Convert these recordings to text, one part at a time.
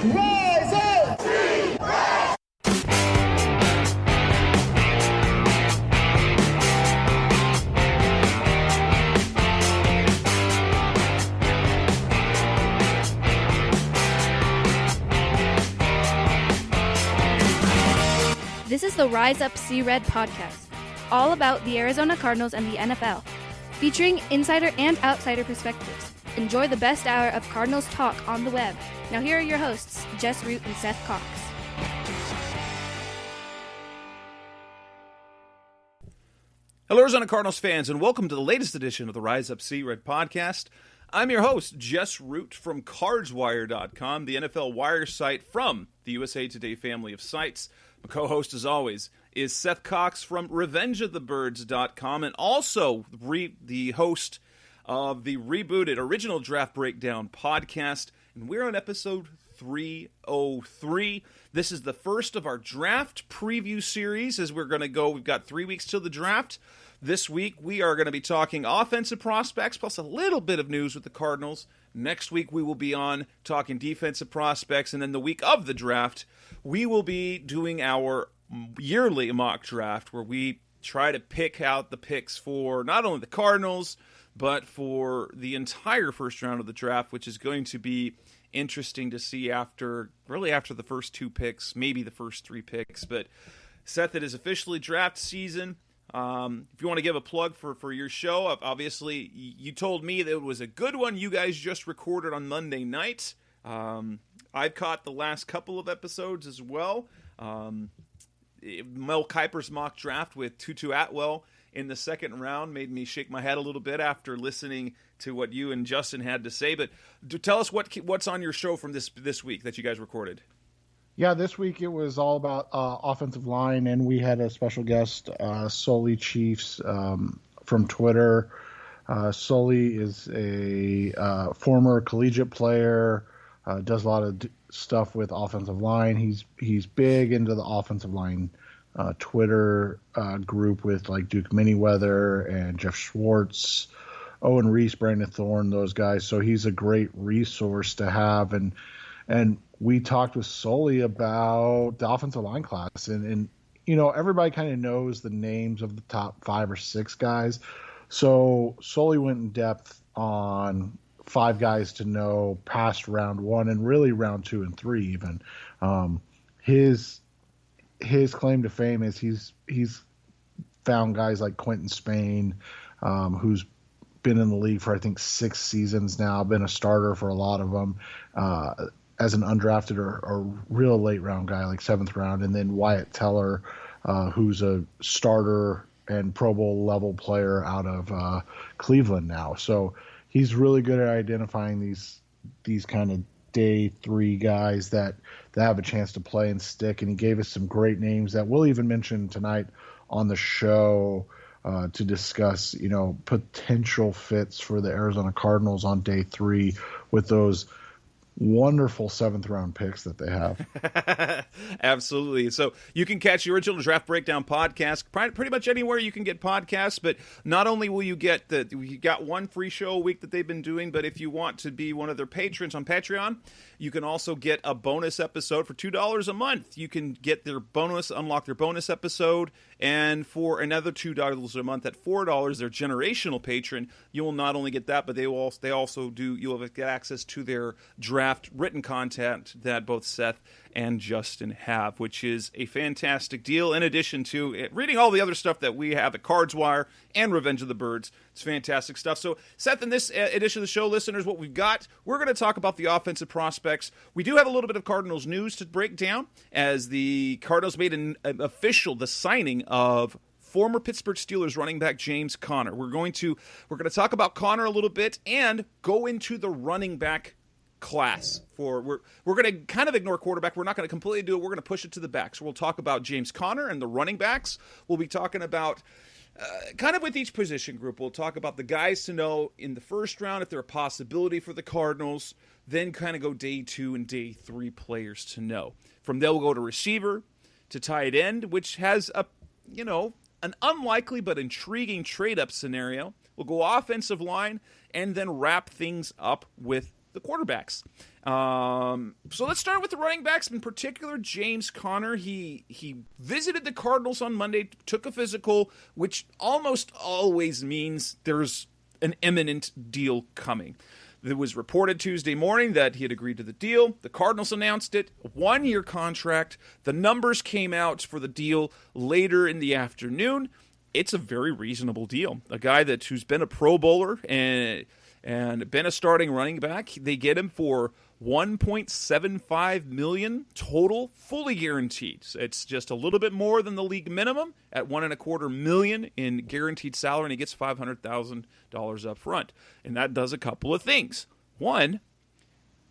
Rise up! This is the Rise Up See Red podcast, all about the Arizona Cardinals and the NFL, featuring insider and outsider perspectives. Enjoy the best hour of Cardinals talk on the web. Now here are your hosts, Jess Root and Seth Cox. Hello, Arizona Cardinals fans, and welcome to the latest edition of the Rise Up See Red podcast. I'm your host, Jess Root from CardsWire.com, the NFL wire site from the USA Today family of sites. My co-host, as always, is Seth Cox from RevengeOfTheBirds.com, and also the host of the rebooted Original Draft Breakdown podcast, and we're on episode 303. This is the first of our draft preview series as we're going to go. We've got 3 weeks till the draft. This week, we are going to be talking offensive prospects, plus a little bit of news with the Cardinals. Next week, we will be on talking defensive prospects, and then the week of the draft, we will be doing our yearly mock draft, where we try to pick out the picks for not only the Cardinals, but for the entire first round of the draft, which is going to be interesting to see after the first two picks, maybe the first three picks. But Seth, it is officially draft season. If you want to give a plug for your show, obviously you told me that it was a good one you guys just recorded on Monday night. I've caught the last couple of episodes as well. Mel Kiper's mock draft with Tutu Atwell in the second round made me shake my head a little bit after listening to what you and Justin had to say. But tell us what's on your show from this week that you guys recorded. Yeah, this week it was all about offensive line, and we had a special guest, Sully Chiefs from Twitter. Sully is a former collegiate player, does a lot of stuff with offensive line. He's big into the offensive line Twitter group with like Duke Manyweather and Jeff Schwartz, Owen Reese, Brandon Thorne, those guys. So he's a great resource to have. And we talked with Sully about the offensive line class. And you know, everybody kind of knows the names of the top 5 or 6 guys. So Sully went in depth on 5 guys to know past round 1 and really round 2 and 3 even. His claim to fame is he's found guys like Quentin Spain, who's been in the league for I think 6 seasons now, been a starter for a lot of them, as an undrafted or real late round guy like 7th round, and then Wyatt Teller, who's a starter and Pro Bowl level player out of Cleveland now. So he's really good at identifying these kind of day 3 guys that have a chance to play and stick, and he gave us some great names that we'll even mention tonight on the show to discuss, you know, potential fits for the Arizona Cardinals on day 3 with those wonderful 7th round picks that they have. Absolutely. So you can catch the Original Draft Breakdown podcast pretty much anywhere you can get podcasts, but not only will you get you got one free show a week that they've been doing, but if you want to be one of their patrons on Patreon, you can also get a bonus episode for $2 a month. You can get unlock their bonus episode, and for another $2 a month at $4, their generational patron, you will not only get that, but you'll get access to their draft written content that both Seth and Justin have, which is a fantastic deal. In addition to reading all the other stuff that we have at CardsWire and Revenge of the Birds, it's fantastic stuff. So, Seth, in this edition of the show, listeners, what we've got, we're going to talk about the offensive prospects. We do have a little bit of Cardinals news to break down, as the Cardinals made an official the signing of former Pittsburgh Steelers running back James Conner. We're going to talk about Conner a little bit and go into the running back class. We're going to kind of ignore quarterback. We're not going to completely do it. We're going to push it to the back. So we'll talk about James Conner and the running backs. We'll be talking about kind of with each position group. We'll talk about the guys to know in the first round if they're a possibility for the Cardinals. Then kind of go day 2 and day 3 players to know. From there, we'll go to receiver, to tight end, which has an unlikely but intriguing trade-up scenario. We'll go offensive line, and then wrap things up with the quarterbacks. So let's start with the running backs, in particular James Conner. He visited the Cardinals on Monday, took a physical, which almost always means there's an imminent deal coming. It was reported Tuesday morning that he had agreed to the deal. The Cardinals announced it, a 1-year contract. The numbers came out for the deal later in the afternoon. It's a very reasonable deal. A guy who's been a Pro Bowler and been a starting running back. They get him for $1.75 million total, fully guaranteed. So it's just a little bit more than the league minimum at $1.25 million in guaranteed salary, and he gets $500,000 up front. And that does a couple of things. One,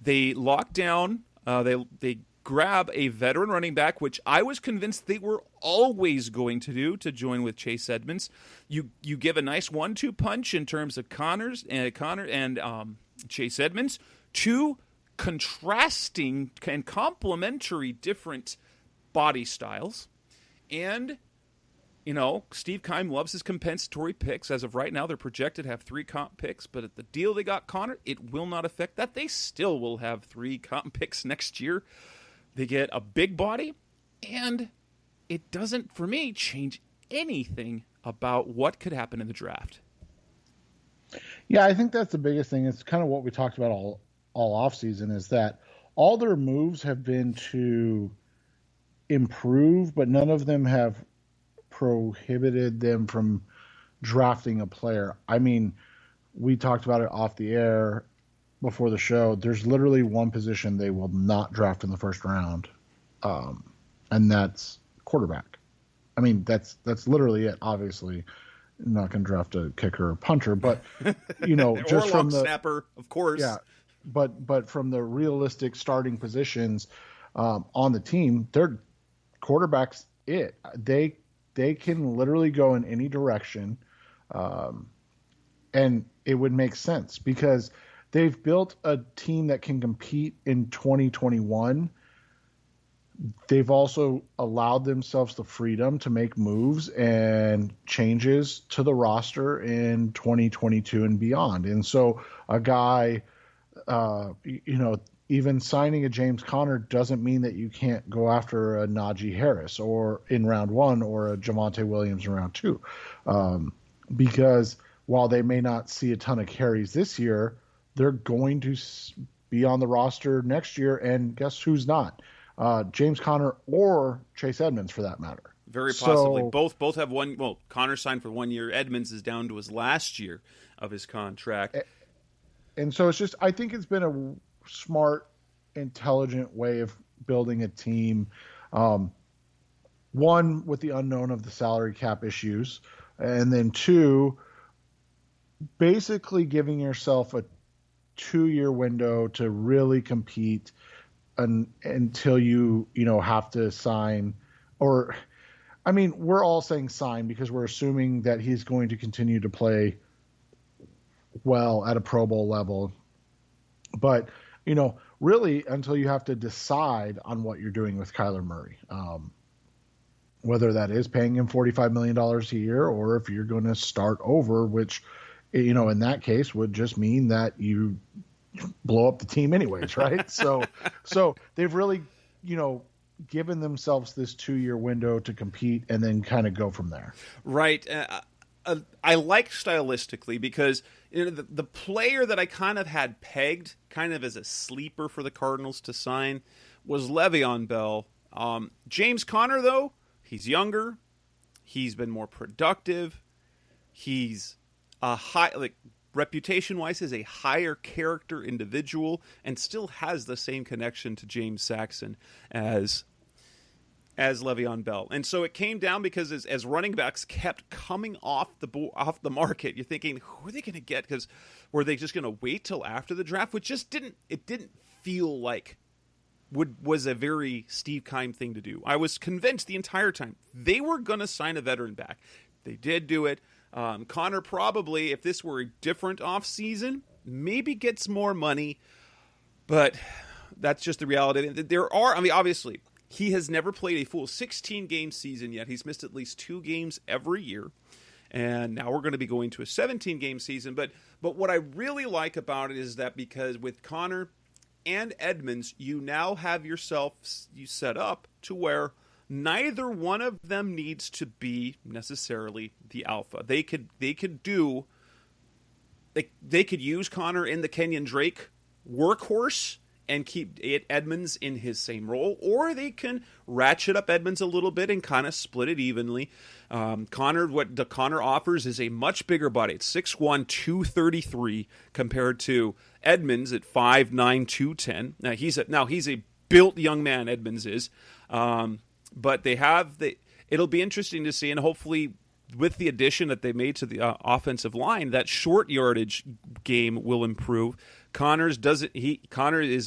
they lock down. They grab a veteran running back, which I was convinced they were always going to do, to join with Chase Edmonds. You give a nice 1-2 punch in terms of Connor and Chase Edmonds, two contrasting and complementary different body styles. And, Steve Keim loves his compensatory picks. As of right now, they're projected to have 3 comp picks, but at the deal they got Connor, it will not affect that. They still will have 3 comp picks next year. They get a big body, and it doesn't, for me, change anything about what could happen in the draft. Yeah, I think that's the biggest thing. It's kind of what we talked about all offseason, is that all their moves have been to improve, but none of them have prohibited them from drafting a player. I mean, we talked about it off the air before the show. There's literally one position they will not draft in the first round, and that's quarterback. I mean, that's literally it. Obviously, not going to draft a kicker or punter, but just from the snapper, of course. Yeah, but from the realistic starting positions on the team, their quarterbacks they can literally go in any direction, and it would make sense because they've built a team that can compete in 2021. They've also allowed themselves the freedom to make moves and changes to the roster in 2022 and beyond. And so a guy, even signing a James Conner doesn't mean that you can't go after a Najee Harris or in round 1 or a Javonte Williams in round 2. Because while they may not see a ton of carries this year, they're going to be on the roster next year, and guess who's not? James Conner or Chase Edmonds, for that matter. Very possibly. Both have one. Well, Conner signed for 1 year. Edmonds is down to his last year of his contract. And so I think it's been a smart, intelligent way of building a team. One, with the unknown of the salary cap issues, and then 2, basically giving yourself a 2-year window to really compete until you have to sign, or I mean, we're all saying sign because we're assuming that he's going to continue to play well at a Pro Bowl level. But, really until you have to decide on what you're doing with Kyler Murray, whether that is paying him $45 million a year or if you're going to start over, which, in that case would just mean that you blow up the team anyways, right? So they've really, given themselves this 2-year window to compete and then kind of go from there. Right. I like stylistically because the player that I kind of had pegged kind of as a sleeper for the Cardinals to sign was Le'Veon Bell. James Conner, though, he's younger. He's been more productive. He's a reputation-wise, is a higher character individual and still has the same connection to James Saxon as Le'Veon Bell. And so it came down because as running backs kept coming off the market, you're thinking, who are they going to get? Because were they just going to wait till after the draft? Which just didn't feel like was a very Steve Keim thing to do. I was convinced the entire time they were going to sign a veteran back. They did do it. Connor probably, if this were a different offseason, maybe gets more money, but that's just the reality. Obviously, he has never played a full 16-game season yet. He's missed at least 2 games every year. and now we're going to be going to a 17-game season. But what I really like about it is that because with Connor and Edmonds, you now have yourself set up to where neither one of them needs to be necessarily the alpha. They could use Connor in the Kenyon Drake workhorse and keep Edmonds in his same role, or they can ratchet up Edmonds a little bit and kind of split it evenly. Connor offers is a much bigger body. It's 6'1", 233 compared to Edmonds at 5'9", 210. Now he's a built young man, Edmonds is. But it'll be interesting to see, and hopefully with the addition that they made to the offensive line, that short yardage game will improve. Connor is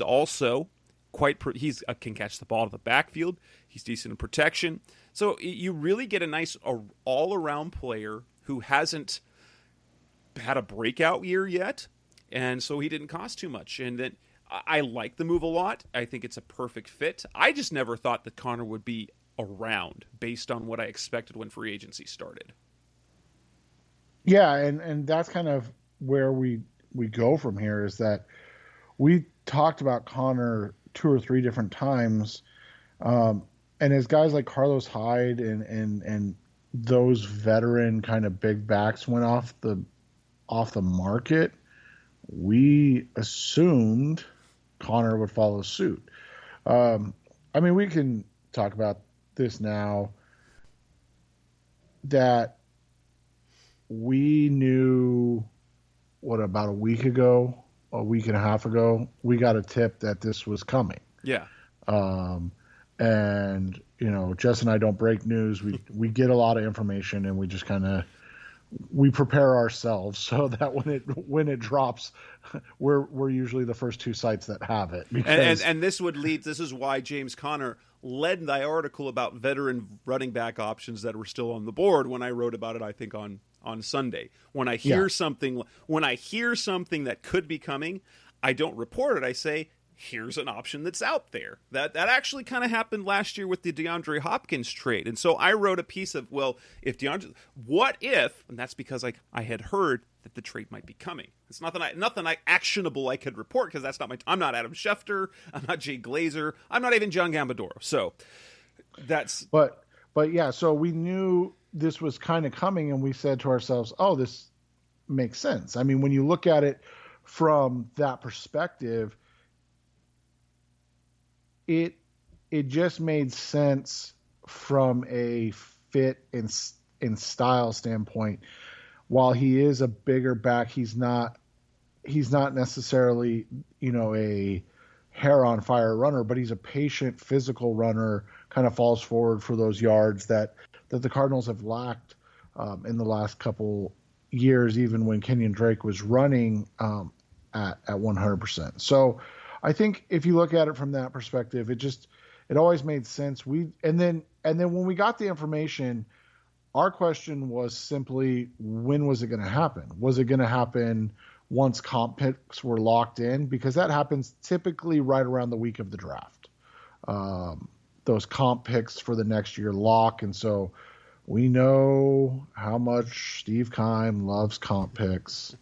also can catch the ball out of the backfield. He's decent in protection. So you really get a nice all-around player who hasn't had a breakout year yet, and so he didn't cost too much. And then I like the move a lot. I think it's a perfect fit. I just never thought that Connor would be around based on what I expected when free agency started. Yeah, and that's kind of where we go from here, is that we talked about Connor 2 or 3 different times, and as guys like Carlos Hyde and those veteran kind of big backs went off the market, we assumed Connor would follow suit. I mean, we can talk about this now, that we knew about a week and a half ago, we got a tip that this was coming. Yeah. And Jess and I don't break news. We get a lot of information, and we just we prepare ourselves so that when it drops, we're usually the first 2 sites that have it. And this is why James Conner led the article about veteran running back options that were still on the board when I wrote about it, I think on Sunday. When I hear something that could be coming, I don't report it. I say, here's an option that's out there. That actually kind of happened last year with the DeAndre Hopkins trade. And so I wrote a piece of, what if, and that's because I had heard that the trade might be coming. It's nothing actionable I could report, because that's not I'm not Adam Schefter, I'm not Jay Glazer, I'm not even John Gambadoro. So that's But yeah, so we knew this was kind of coming, and we said to ourselves, oh, this makes sense. I mean, when you look at it from that perspective, it just made sense from a fit and style standpoint. While he is a bigger back, he's not necessarily, a hair on fire runner, but he's a patient, physical runner, kind of falls forward for those yards that the Cardinals have lacked in the last couple years, even when Kenyon Drake was running at 100%. So I think if you look at it from that perspective, it always made sense. And then when we got the information, our question was simply, when was it going to happen? Was it going to happen once comp picks were locked in? Because that happens typically right around the week of the draft. Those comp picks for the next year lock. And so we know how much Steve Keim loves comp picks.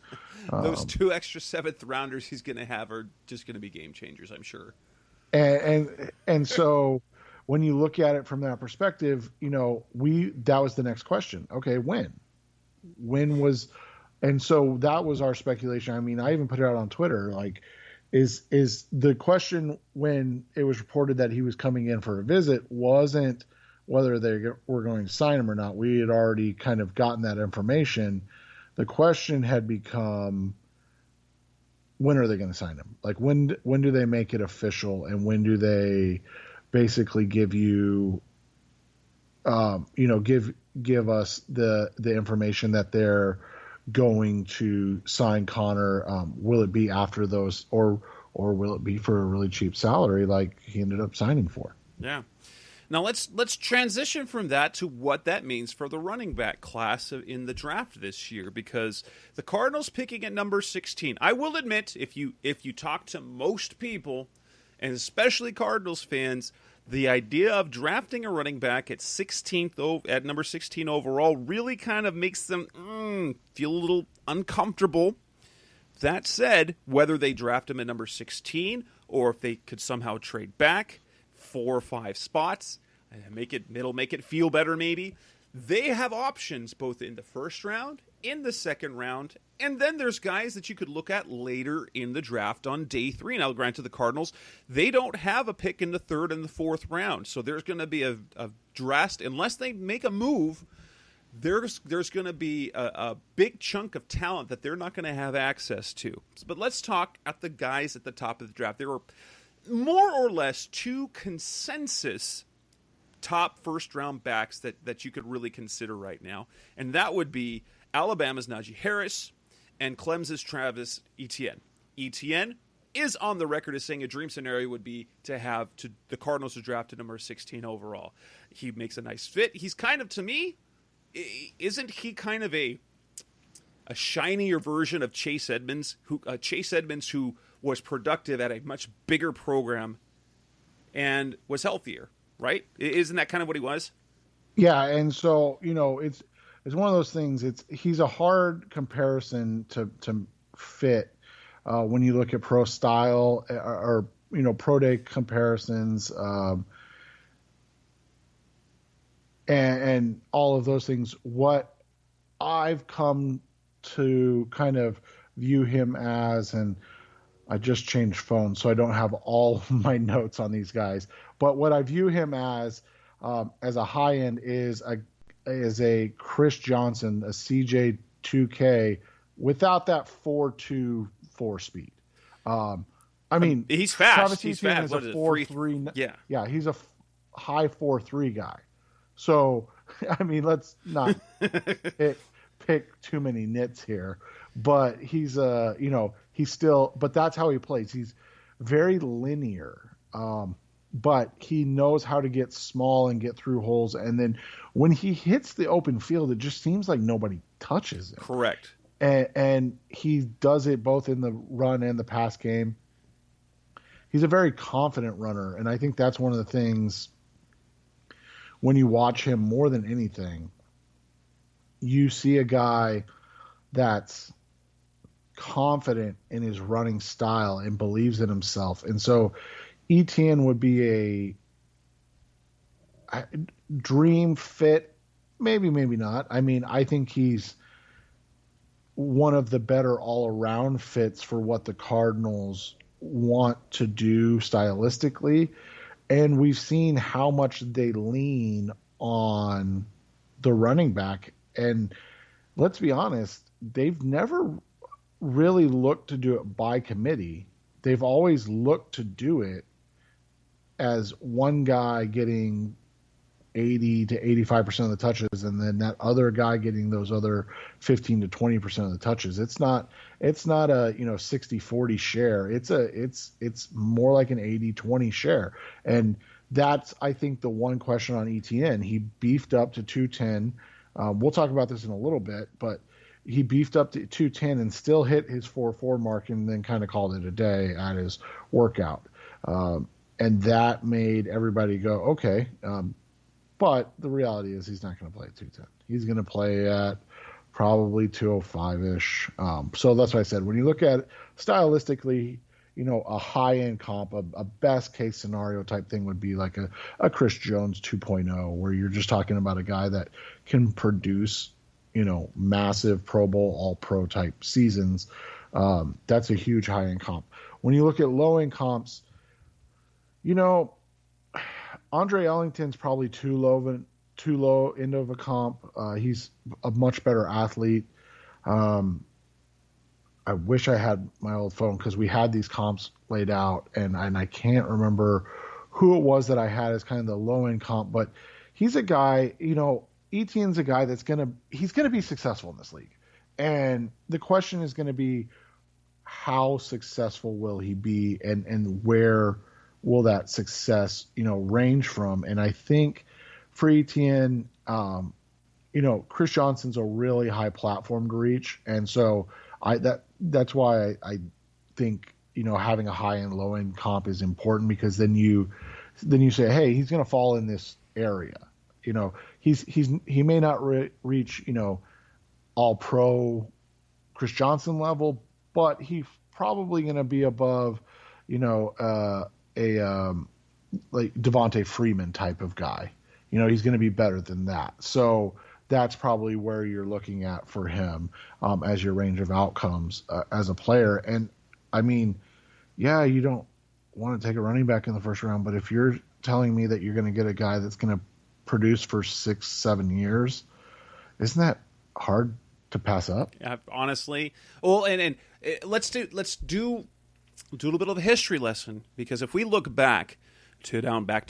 Those 2 extra 7th rounders he's going to have are just going to be game changers, I'm sure. And so when you look at it from that perspective, that was the next question. Okay, when was, and so that was our speculation. I mean, I even put it out on Twitter, like, is the question when it was reported that he was coming in for a visit wasn't whether they were going to sign him or not. We had already kind of gotten that information. The question had become, when are they going to sign him? Like, when do they make it official, and when do they basically give you, give us the information that they're going to sign Connor? Will it be after those, or will it be for a really cheap salary like he ended up signing for? Yeah. Now let's transition from that to what that means for the running back class in the draft this year, because the Cardinals picking at number 16. I will admit, if you talk to most people and especially Cardinals fans, the idea of drafting a running back at at number 16 overall really kind of makes them feel a little uncomfortable. That said, whether they draft him at number 16 or if they could somehow trade back 4 or 5 spots, it'll make it feel better maybe. They have options both in the first round, in the second round, and then there's guys that you could look at later in the draft on day 3. Now, granted, the Cardinals, they don't have a pick in the third and the fourth round, so there's going to be a drastic, unless they make a move, there's going to be a big chunk of talent that they're not going to have access to. But let's talk at the guys at the top of the draft. There are more or less 2 consensus top first-round backs that you could really consider right now, and that would be Alabama's Najee Harris and Clemson's Travis Etienne. Etienne is on the record as saying a dream scenario would be to have the Cardinals to draft at number 16 overall. He makes a nice fit. He's kind of, to me, isn't he kind of a shinier version of Chase Edmonds, who was productive at a much bigger program and was healthier? Right? Isn't that kind of what he was? Yeah, and so, it's one of those things. He's a hard comparison to fit when you look at pro style or pro day comparisons and all of those things. What I've come to kind of view him as, and I just changed phones, so I don't have all my notes on these guys. But what I view him as a high end is a Chris Johnson, a CJ2K, without that 4.24 speed. I mean, he's fast. Travis He's Etienne fast. is a 4.3. Yeah, he's a high 4.3 guy. So, I mean, let's not pick too many nits here. But he's he's still, but that's how he plays. He's very linear. But he knows how to get small and get through holes. And then when he hits the open field, it just seems like nobody touches him. Correct. And he does it both in the run and the pass game. He's a very confident runner. And I think that's one of the things when you watch him more than anything, you see a guy that's confident in his running style and believes in himself. And so Etienne would be a dream fit, maybe not. I mean, I think he's one of the better all-around fits for what the Cardinals want to do stylistically, and we've seen how much they lean on the running back. And let's be honest, they've never really looked to do it by committee. They've always looked to do it as one guy getting 80 to 85% of the touches, and then that other guy getting those other 15 to 20% of the touches. It's not a 60-40 share. It's more like an 80-20 share. And that's, I think, the one question on Etienne. He beefed up to 210. We'll talk about this in a little bit, but he beefed up to 210 and still hit his 4.4 mark, and then kind of called it a day at his workout. And that made everybody go, okay. But the reality is he's not going to play at 210. He's going to play at probably 205-ish. So that's why I said, when you look at it stylistically, a high-end comp, a best-case scenario type thing would be like a Chris Jones 2.0, where you're just talking about a guy that can produce, massive Pro Bowl, all-pro type seasons. That's a huge high-end comp. When you look at low-end comps, Andre Ellington's probably too low end of a comp. He's a much better athlete. I wish I had my old phone because we had these comps laid out, and I can't remember who it was that I had as kind of the low end comp. But he's a guy, Etienne's a guy he's gonna be successful in this league, and the question is going to be, how successful will he be, and where will that success, range from? And I think for Etienne, Chris Johnson's a really high platform to reach. And so that's why I think having a high and low end comp is important, because then you say, hey, he's going to fall in this area. He may not reach all pro Chris Johnson level, but he's probably going to be above like Devontae Freeman type of guy. He's going to be better than that. So that's probably where you're looking at for him as your range of outcomes as a player. And I mean, yeah, you don't want to take a running back in the first round, but if you're telling me that you're going to get a guy that's going to produce for 6-7 years, isn't that hard to pass up? Yeah, honestly. Well, and let's do a little bit of a history lesson, because if we look back to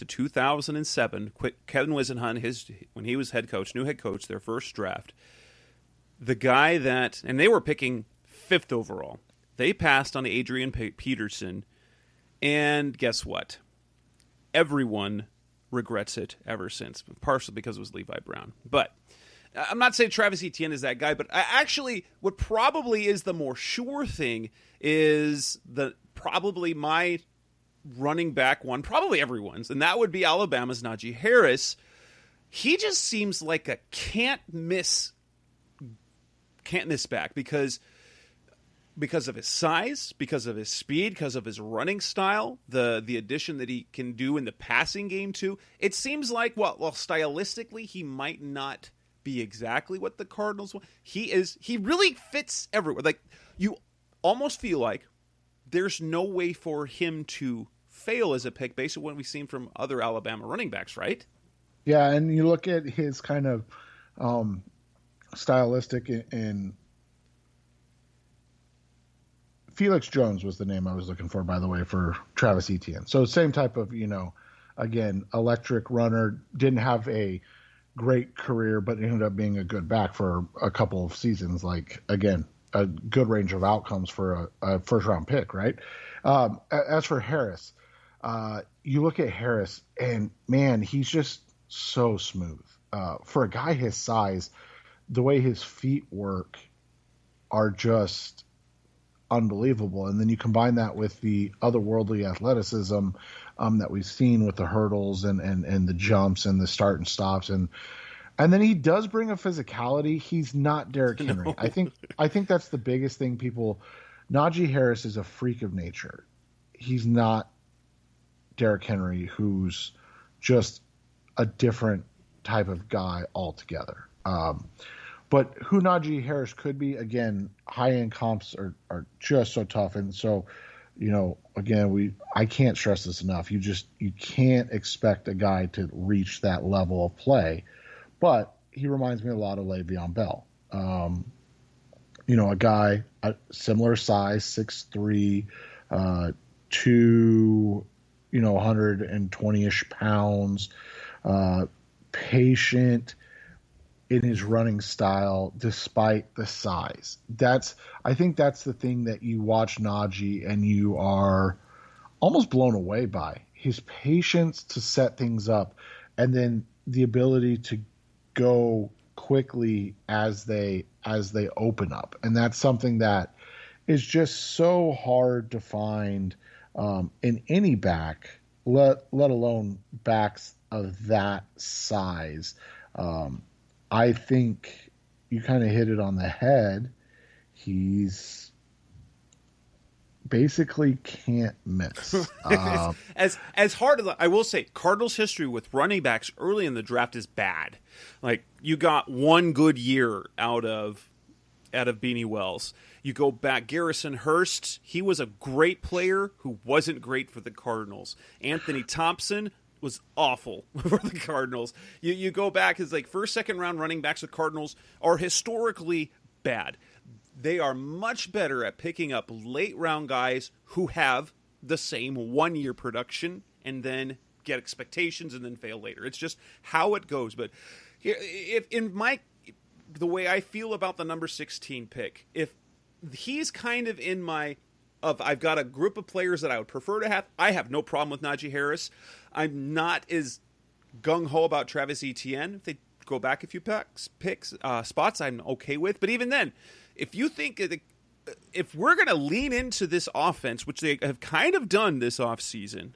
2007, Kevin Wisenhunt, when he was new head coach, their first draft, the guy and they were picking 5th overall. They passed on Adrian Peterson, and guess what? Everyone regrets it ever since, partially because it was Levi Brown. But I'm not saying Travis Etienne is that guy, but what probably is the more sure thing is probably my running back one, probably everyone's, and that would be Alabama's Najee Harris. He just seems like a can't miss back because of his size, because of his speed, because of his running style, the addition that he can do in the passing game too. It seems like, well, stylistically, he might not be exactly what the Cardinals want. He really fits everywhere. Like, you almost feel like there's no way for him to fail as a pick based on what we've seen from other Alabama running backs, right? Yeah, and you look at his kind of stylistic, and Felix Jones was the name I was looking for, by the way, for Travis Etienne. So same type of, again, electric runner, didn't have a great career, but ended up being a good back for a couple of seasons. Like, again, a good range of outcomes for a first round pick, right? As for Harris, you look at Harris, and man, he's just so smooth. For a guy his size, the way his feet work are just unbelievable. And then you combine that with the otherworldly athleticism that we've seen with the hurdles and the jumps and the start and stops, and then he does bring a physicality. He's not Derrick Henry. No. I think that's the biggest thing. Najee Harris is a freak of nature. He's not Derrick Henry, who's just a different type of guy altogether. But who Najee Harris could be, again, high-end comps are just so tough. And so, again, I can't stress this enough. You can't expect a guy to reach that level of play. But he reminds me a lot of Le'Veon Bell. A guy, a similar size, 6'3", 120-ish pounds, patient in his running style despite the size. I think that's the thing that you watch Najee and you are almost blown away by. His patience to set things up, and then the ability to go quickly as they open up. And that's something that is just so hard to find in any back, let alone backs of that size. I think you kind of hit it on the head. He's basically can't miss. As hard as I will say, Cardinals history with running backs early in the draft is bad. Like, you got one good year out of Beanie Wells. You go back, Garrison Hurst, he was a great player who wasn't great for the Cardinals. Anthony Thompson was awful for the Cardinals. You go back, his first, second round running backs with Cardinals are historically bad. They are much better at picking up late round guys who have the same 1 year production and then get expectations and then fail later. It's just how it goes. But if the way I feel about the number 16 pick, if he's kind of in I've got a group of players that I would prefer to have. I have no problem with Najee Harris. I'm not as gung-ho about Travis Etienne. If they go back a few spots, I'm okay with. But even then, if you think if we're going to lean into this offense, which they have kind of done this offseason,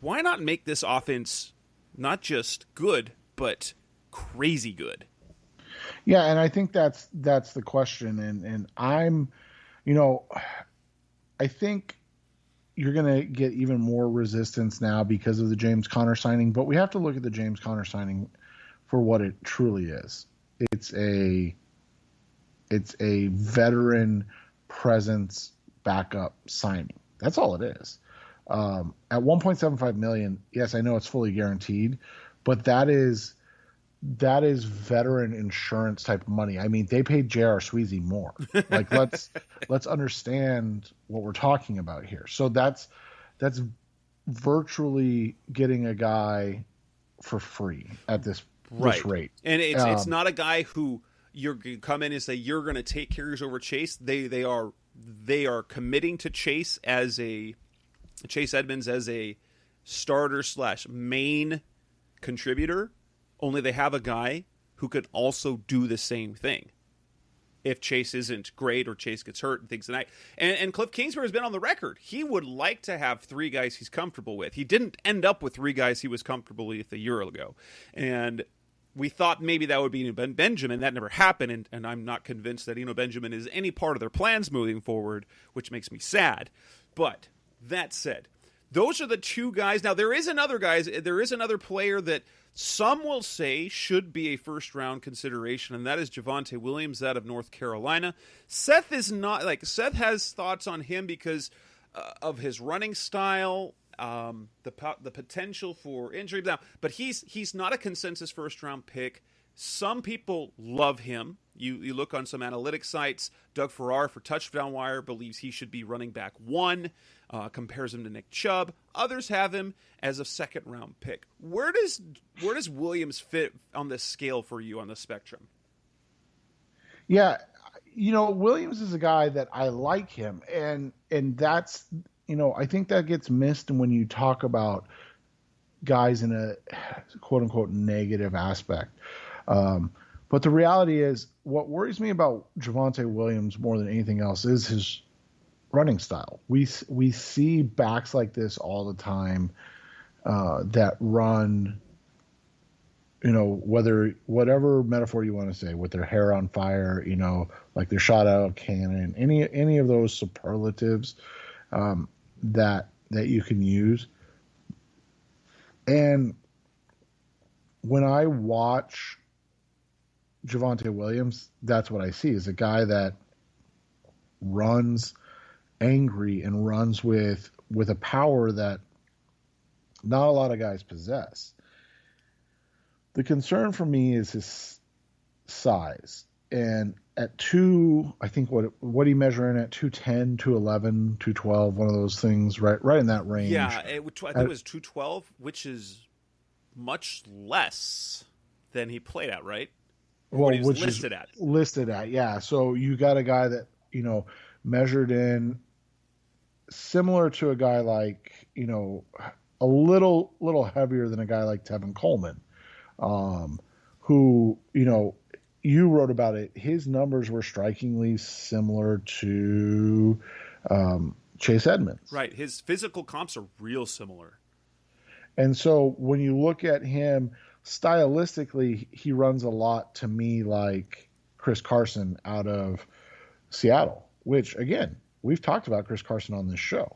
why not make this offense not just good, but crazy good? Yeah, and I think that's the question. And I'm, you know, I think you're going to get even more resistance now because of the James Conner signing, but we have to look at the James Conner signing for what it truly is. It's a veteran presence backup signing. That's all it is. At $1.75 million, yes, I know it's fully guaranteed, but that is veteran insurance type of money. I mean, they paid J.R. Sweezy more. Like, let's understand what we're talking about here. So that's virtually getting a guy for free at this rate. And it's not a guy who you're going to come in and say you're going to take carries over Chase. They are committing to Chase Edmonds as a starter / main contributor. Only they have a guy who could also do the same thing if Chase isn't great or Chase gets hurt and things tonight. And Cliff Kingsbury has been on the record. He would like to have 3 guys he's comfortable with. He didn't end up with 3 guys he was comfortable with a year ago. And we thought maybe that would be Benjamin. That never happened, and I'm not convinced that Eno Benjamin is any part of their plans moving forward, which makes me sad. But that said, those are the 2 guys. Now, there is another player that some will say should be a first-round consideration, and that is Javonte Williams out of North Carolina. Seth has thoughts on him because of his running style, the potential for injury. Now, but he's not a consensus first-round pick. Some people love him. You look on some analytics sites. Doug Farrar for Touchdown Wire believes he should be running back 1, compares him to Nick Chubb. Others have him as a second-round pick. Where does Williams fit on this scale for you on the spectrum? Yeah, Williams is a guy that I like him, and that's, I think that gets missed when you talk about guys in a quote-unquote negative aspect. But the reality is, what worries me about Javonte Williams more than anything else is his running style. We see backs like this all the time that run, whatever metaphor you want to say, with their hair on fire, like they're shot out of a cannon, any of those superlatives that you can use. And when I watch Javonte Williams, that's what I see, is a guy that runs angry and runs with a power that not a lot of guys possess. The concern for me is his size. And at 2, I think what he measuring at 210, 211, 212, one of those things, right in that range. Yeah, I think it was 212, which is much less than he played at, right? Well, he was which listed is at. Listed at, yeah. So you got a guy that, measured in similar to a guy like, a little heavier than a guy like Tevin Coleman, who, you wrote about it. His numbers were strikingly similar to Chase Edmonds. Right. His physical comps are real similar. And so when you look at him stylistically, he runs a lot to me like Chris Carson out of Seattle, which, again, we've talked about Chris Carson on this show.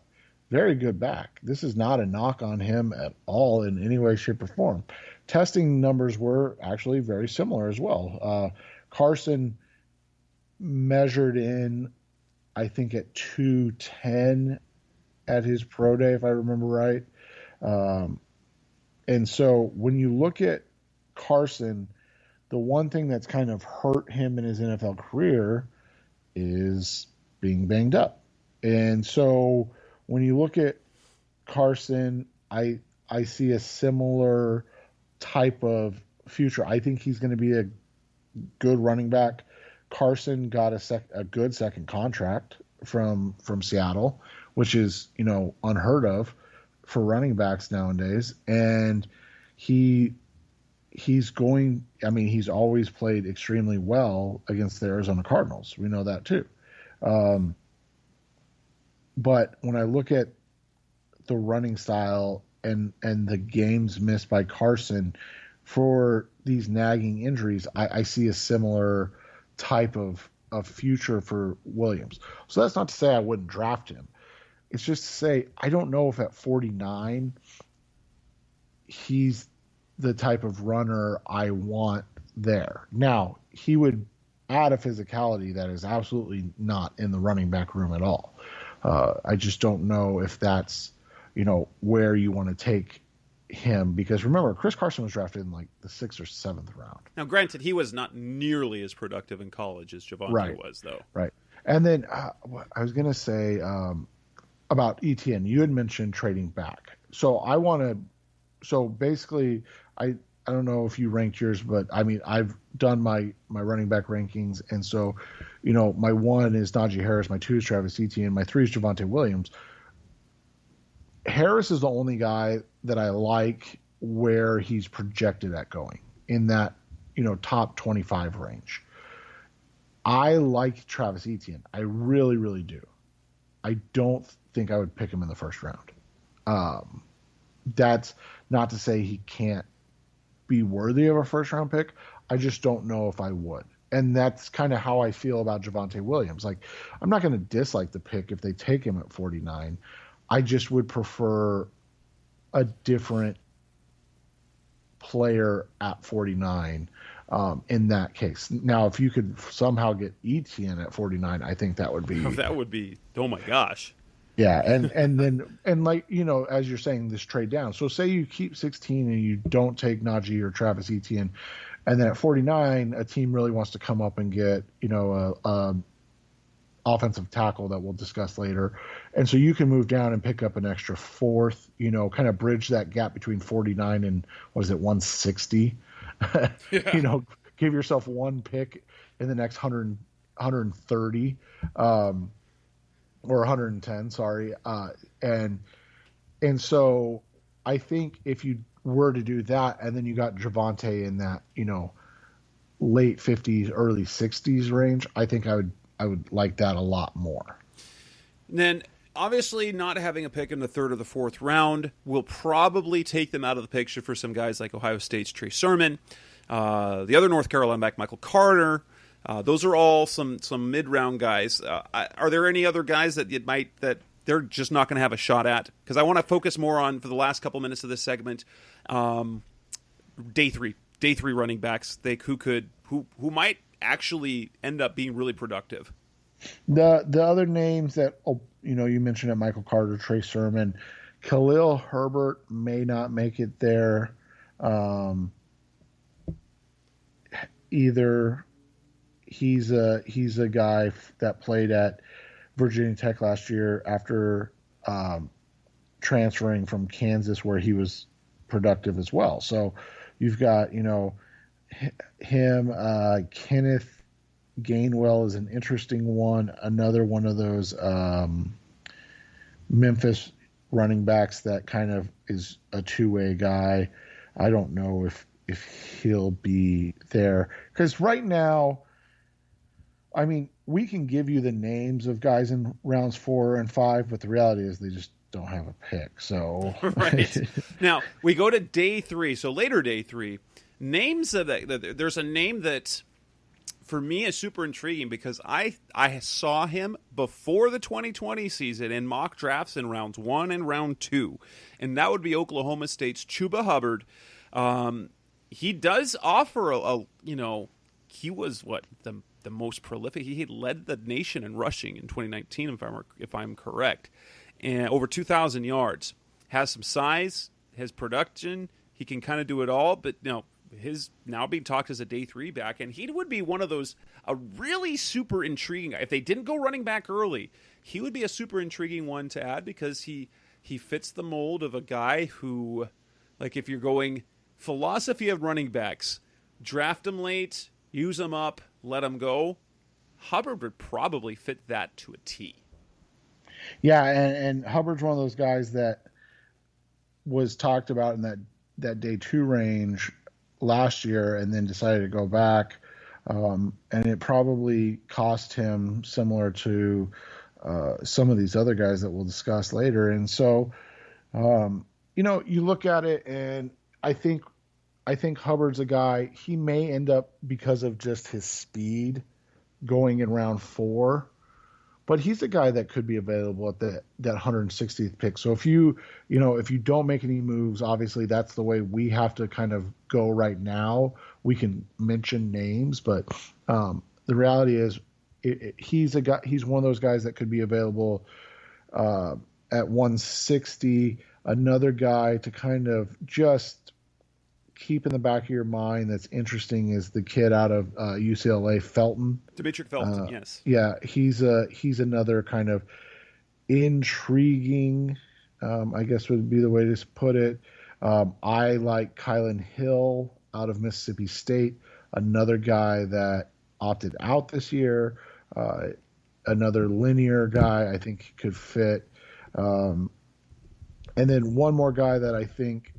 Very good back. This is not a knock on him at all in any way, shape, or form. Testing numbers were actually very similar as well. Carson measured in, I think, at 210 at his pro day, if I remember right. And so when you look at Carson, the one thing that's kind of hurt him in his NFL career is being banged up. And so when you look at Carson, I see a similar type of future. I think he's going to be a good running back. Carson got a good second contract from Seattle, which is, unheard of for running backs nowadays. And he's always played extremely well against the Arizona Cardinals. We know that too. But when I look at the running style and the games missed by Carson for these nagging injuries, I see a similar type of future for Williams. So that's not to say I wouldn't draft him. It's just to say I don't know if at 49 he's the type of runner I want there. Now, he would add a physicality that is absolutely not in the running back room at all. I just don't know if that's, where you want to take him, because remember, Chris Carson was drafted in like the 6th or 7th round. Now, granted, he was not nearly as productive in college as Javonte was, though. Right. And then what I was going to say about ETN, you had mentioned trading back. So basically, I don't know if you ranked yours, but I mean, I've done my running back rankings. And so, my 1 is Najee Harris, my 2 is Travis Etienne, my 3 is Javonte Williams. Harris is the only guy that I like where he's projected at going in that, top 25 range. I like Travis Etienne. I really, really do. I don't think I would pick him in the first round. That's not to say he can't be worthy of a first round pick. I just don't know if I would. And that's kind of how I feel about Javonte Williams. Like, I'm not going to dislike the pick if they take him at 49. I just would prefer a different player at 49 in that case. Now, if you could somehow get Etienne at 49, I think that would be... That would be, oh my gosh. Yeah, and then like, as you're saying, this trade down. So say you keep 16 and you don't take Najee or Travis Etienne, and then at 49, a team really wants to come up and get, a offensive tackle that we'll discuss later. And so you can move down and pick up an extra 4th, kind of bridge that gap between 49 and, 160? Yeah. Give yourself one pick in the next 130. Or 110, sorry. And so I think if you were to do that, and then you got Javonte in that, late 50s, early 60s range, I think I would like that a lot more. And then, obviously, not having a pick in the 3rd or the 4th round will probably take them out of the picture for some guys like Ohio State's Trey Sermon, the other North Carolina back, Michael Carter. Those are all some mid-round guys. Are there any other guys that they're just not going to have a shot at? Because I want to focus more on, for the last couple minutes of this segment, day three running backs who might actually end up being really productive. The other names that you mentioned at Michael Carter, Trey Sermon, Khalil Herbert may not make it there. Either he's a guy that played at Virginia Tech last year after transferring from Kansas, where he was productive as well. So you've got him. Kenneth Gainwell is an interesting one. Another one of those Memphis running backs that kind of is a two-way guy. I don't know if he'll be there, because right now, I mean, we can give you the names of guys in rounds 4 and 5, but the reality is they just don't have a pick. So right now we go to day 3. So later day 3, names that there's a name that for me is super intriguing, because I saw him before the 2020 season in mock drafts in rounds 1 and round 2, and that would be Oklahoma State's Chuba Hubbard. He does offer he was the most prolific. He led the nation in rushing in 2019, if I'm correct, and over 2,000 yards. Has some size, his production. He can kind of do it all, but his now being talked as a day 3 back, and he would be one of those a really super intriguing. If they didn't go running back early, he would be a super intriguing one to add, because he fits the mold of a guy who, like, if you're going philosophy of running backs, draft them late, use them up, let them go. Hubbard would probably fit that to a T. Yeah, and Hubbard's one of those guys that was talked about in that day 2 range last year, and then decided to go back. And it probably cost him, similar to some of these other guys that we'll discuss later. And so, you look at it, and I think Hubbard's a guy. He may end up, because of just his speed, going in round 4. But he's a guy that could be available at that 160th pick. So if you don't make any moves, obviously that's the way we have to kind of go right now. We can mention names, but the reality is he's a guy. He's one of those guys that could be available at 160. Another guy to kind of just keep in the back of your mind that's interesting is the kid out of UCLA, Felton. Demetric Felton, yes. Yeah, he's another kind of intriguing, I guess would be the way to put it. I like Kylan Hill out of Mississippi State, another guy that opted out this year, another linear guy I think could fit. And then one more guy that I think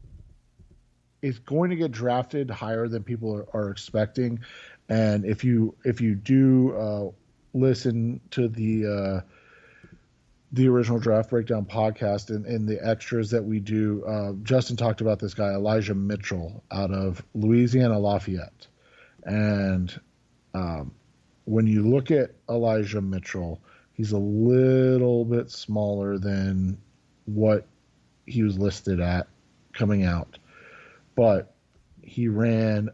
is going to get drafted higher than people are expecting. And if you do listen to the original Draft Breakdown podcast and the extras that we do, Justin talked about this guy, Elijah Mitchell out of Louisiana Lafayette. And when you look at Elijah Mitchell, he's a little bit smaller than what he was listed at coming out. But he ran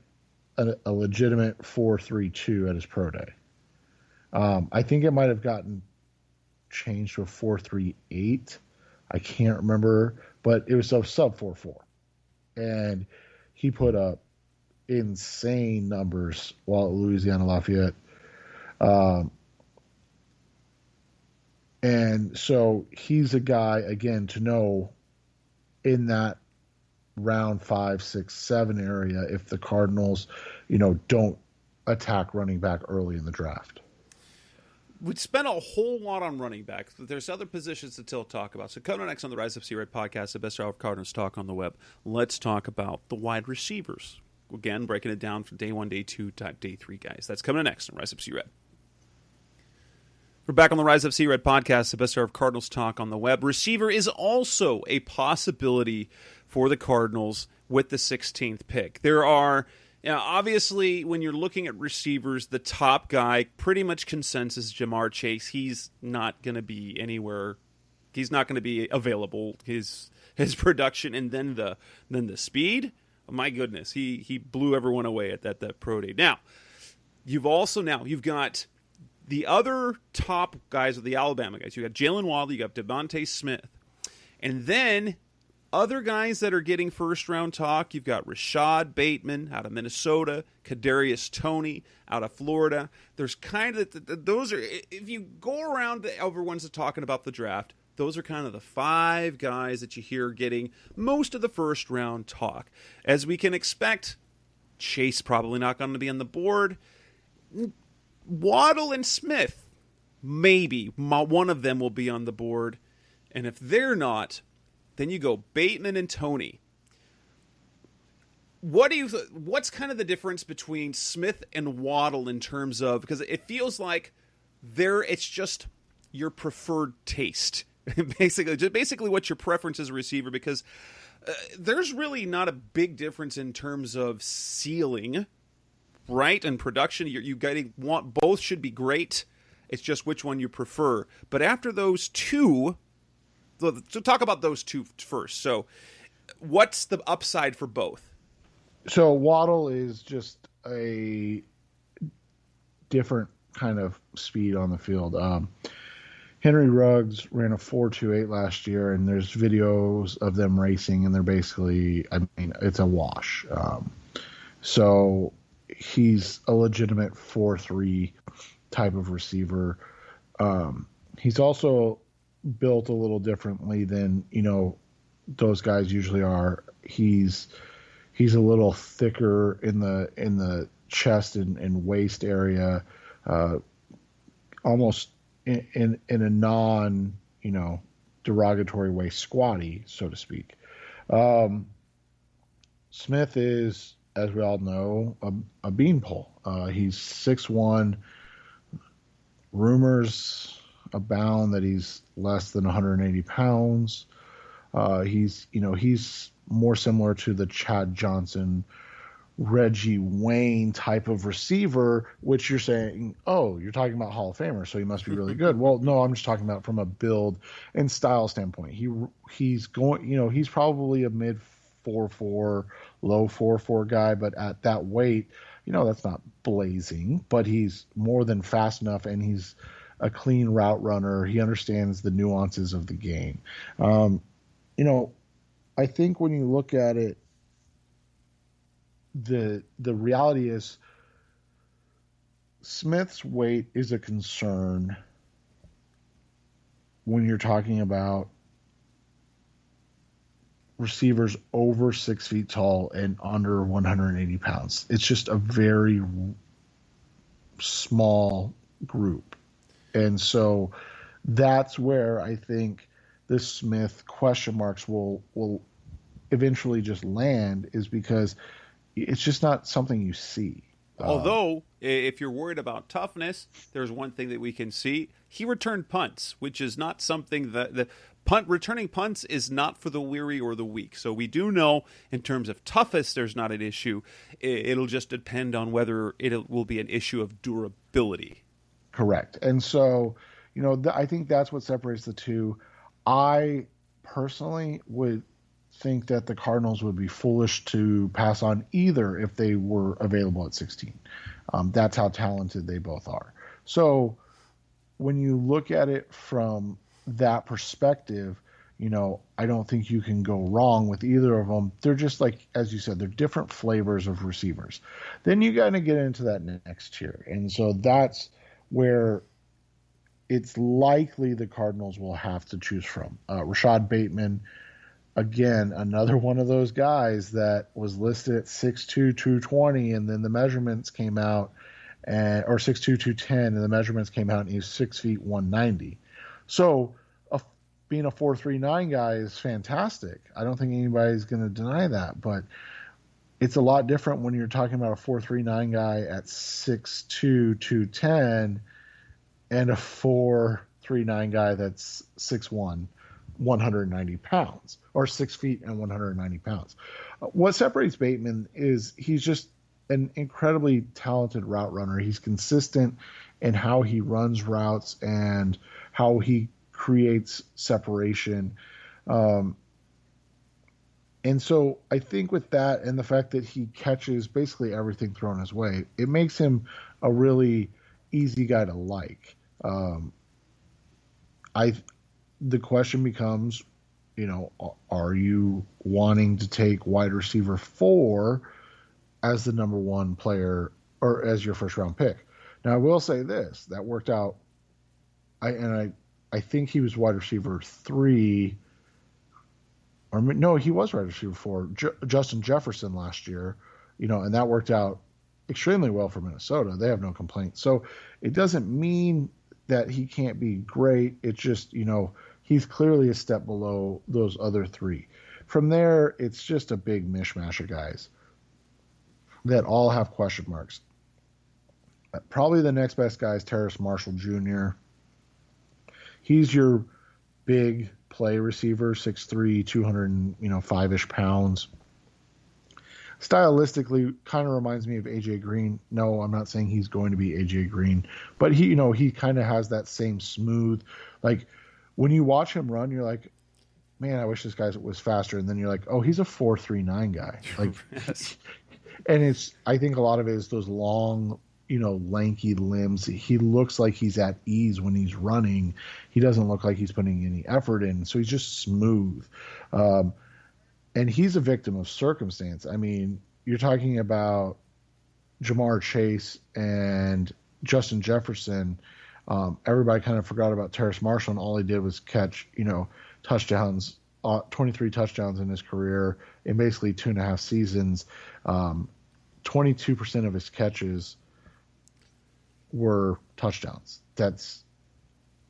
a legitimate 4.32 at his pro day. I think it might have gotten changed to a 4.38. I can't remember, but it was a sub 4.4. And he put up insane numbers while at Louisiana Lafayette. And so he's a guy, again, to know in that round 5, 6, 7 area if the Cardinals, don't attack running back early in the draft. We'd spent a whole lot on running backs, but there's other positions to still talk about. So coming next on the Rise Up See Red podcast, the best hour of Cardinals talk on the web, let's talk about the wide receivers. Again, breaking it down from day 1, day 2, day 3 guys. That's coming next on Rise Up See Red. We're back on the Rise Up See Red podcast, the best hour of Cardinals talk on the web. Receiver is also a possibility for the Cardinals with the 16th pick. There are, obviously, when you're looking at receivers, the top guy, pretty much consensus, Jamar Chase. He's not going to be anywhere. He's not going to be available. His production and then the speed. Oh, my goodness, he blew everyone away at that pro day. Now, you've got the other top guys of the Alabama guys. You got Jalen Waddle, you got Devontae Smith, and then other guys that are getting first-round talk, you've got Rashad Bateman out of Minnesota, Kadarius Toney out of Florida. There's kind of those are, if you go around the everyone's talking about the draft, those are kind of the 5 guys that you hear getting most of the first-round talk. As we can expect, Chase probably not going to be on the board. Waddle and Smith, maybe one of them will be on the board, and if they're not, then you go Bateman and Toney. What's kind of the difference between Smith and Waddle in terms of, because it feels like it's just your preferred taste, basically what your preference as a receiver, because there's really not a big difference in terms of ceiling, right, and production. Both should be great. It's just which one you prefer. But after those two, so talk about those two first. So what's the upside for both? So Waddle is just a different kind of speed on the field. Henry Ruggs ran a 4.28 last year, and there's videos of them racing, and they're basically, it's a wash. So he's a legitimate 4.3 type of receiver. He's also built a little differently than those guys usually are. He's a little thicker in the chest and waist area, almost in a non derogatory way, squatty, so to speak. Smith is, as we all know, a beanpole. He's 6'1". Rumors abound that he's less than 180 pounds. He's more similar to the Chad Johnson, Reggie Wayne type of receiver, which you're saying, oh, you're talking about Hall of Famer, so he must be really good. Well, no, I'm just talking about from a build and style standpoint. He's probably a mid 4.4, low 4.4 guy, but at that weight, that's not blazing, but he's more than fast enough, and he's a clean route runner. He understands the nuances of the game. I think when you look at it, the reality is Smith's weight is a concern when you're talking about receivers over 6 feet tall and under 180 pounds. It's just a very small group. And so that's where I think the Smith question marks will eventually just land, is because it's just not something you see. Although, if you're worried about toughness, there's one thing that we can see. He returned punts, which is not something that returning punts is not for the weary or the weak. So we do know in terms of toughness, there's not an issue. It'll just depend on whether it will be an issue of durability. Correct. And so, I think that's what separates the two. I personally would think that the Cardinals would be foolish to pass on either if they were available at 16. That's how talented they both are. So when you look at it from that perspective, I don't think you can go wrong with either of them. They're just like, as you said, they're different flavors of receivers. Then you got to get into that next tier. And so that's where it's likely the Cardinals will have to choose from. Rashad Bateman, again, another one of those guys that was listed at 6'2", 220, and then the measurements came out, or 6'2", 210, and the measurements came out, and he's 6 feet 190. So being a 4.39 guy is fantastic. I don't think anybody's going to deny that, but it's a lot different when you're talking about a 4.39 guy at 6'2", 210, and a 4.39 guy that's 6'1", 190 pounds, or 6 feet and 190 pounds. What separates Bateman is he's just an incredibly talented route runner. He's consistent in how he runs routes and how he creates separation. And so I think with that and the fact that he catches basically everything thrown his way, it makes him a really easy guy to like. The question becomes, are you wanting to take wide receiver 4 as the number 1 player or as your first round pick? Now, I will say this, that worked out. I think he was wide receiver 3, or no, he was wide receiver 4, Justin Jefferson last year, and that worked out extremely well for Minnesota. They have no complaints. So it doesn't mean that he can't be great. It's just, he's clearly a step below those other 3. From there, it's just a big mishmash of guys that all have question marks. Probably the next best guy is Terrace Marshall Jr. He's your big play receiver, 6'3", 205-ish pounds. Stylistically, kind of reminds me of AJ Green. No, I'm not saying he's going to be AJ Green, but he kind of has that same smooth, like when you watch him run, you're like, man, I wish this guy was faster. And then you're like, oh, he's a 4.39 guy. Like, yes. And I think a lot of it is those long, lanky limbs. He looks like he's at ease when he's running. He doesn't look like he's putting any effort in. So he's just smooth. And he's a victim of circumstance. I mean, you're talking about Jamar Chase and Justin Jefferson. Everybody kind of forgot about Terrace Marshall, and all he did was catch, touchdowns, 23 touchdowns in his career in basically 2.5 seasons. 22% of his catches were touchdowns. That's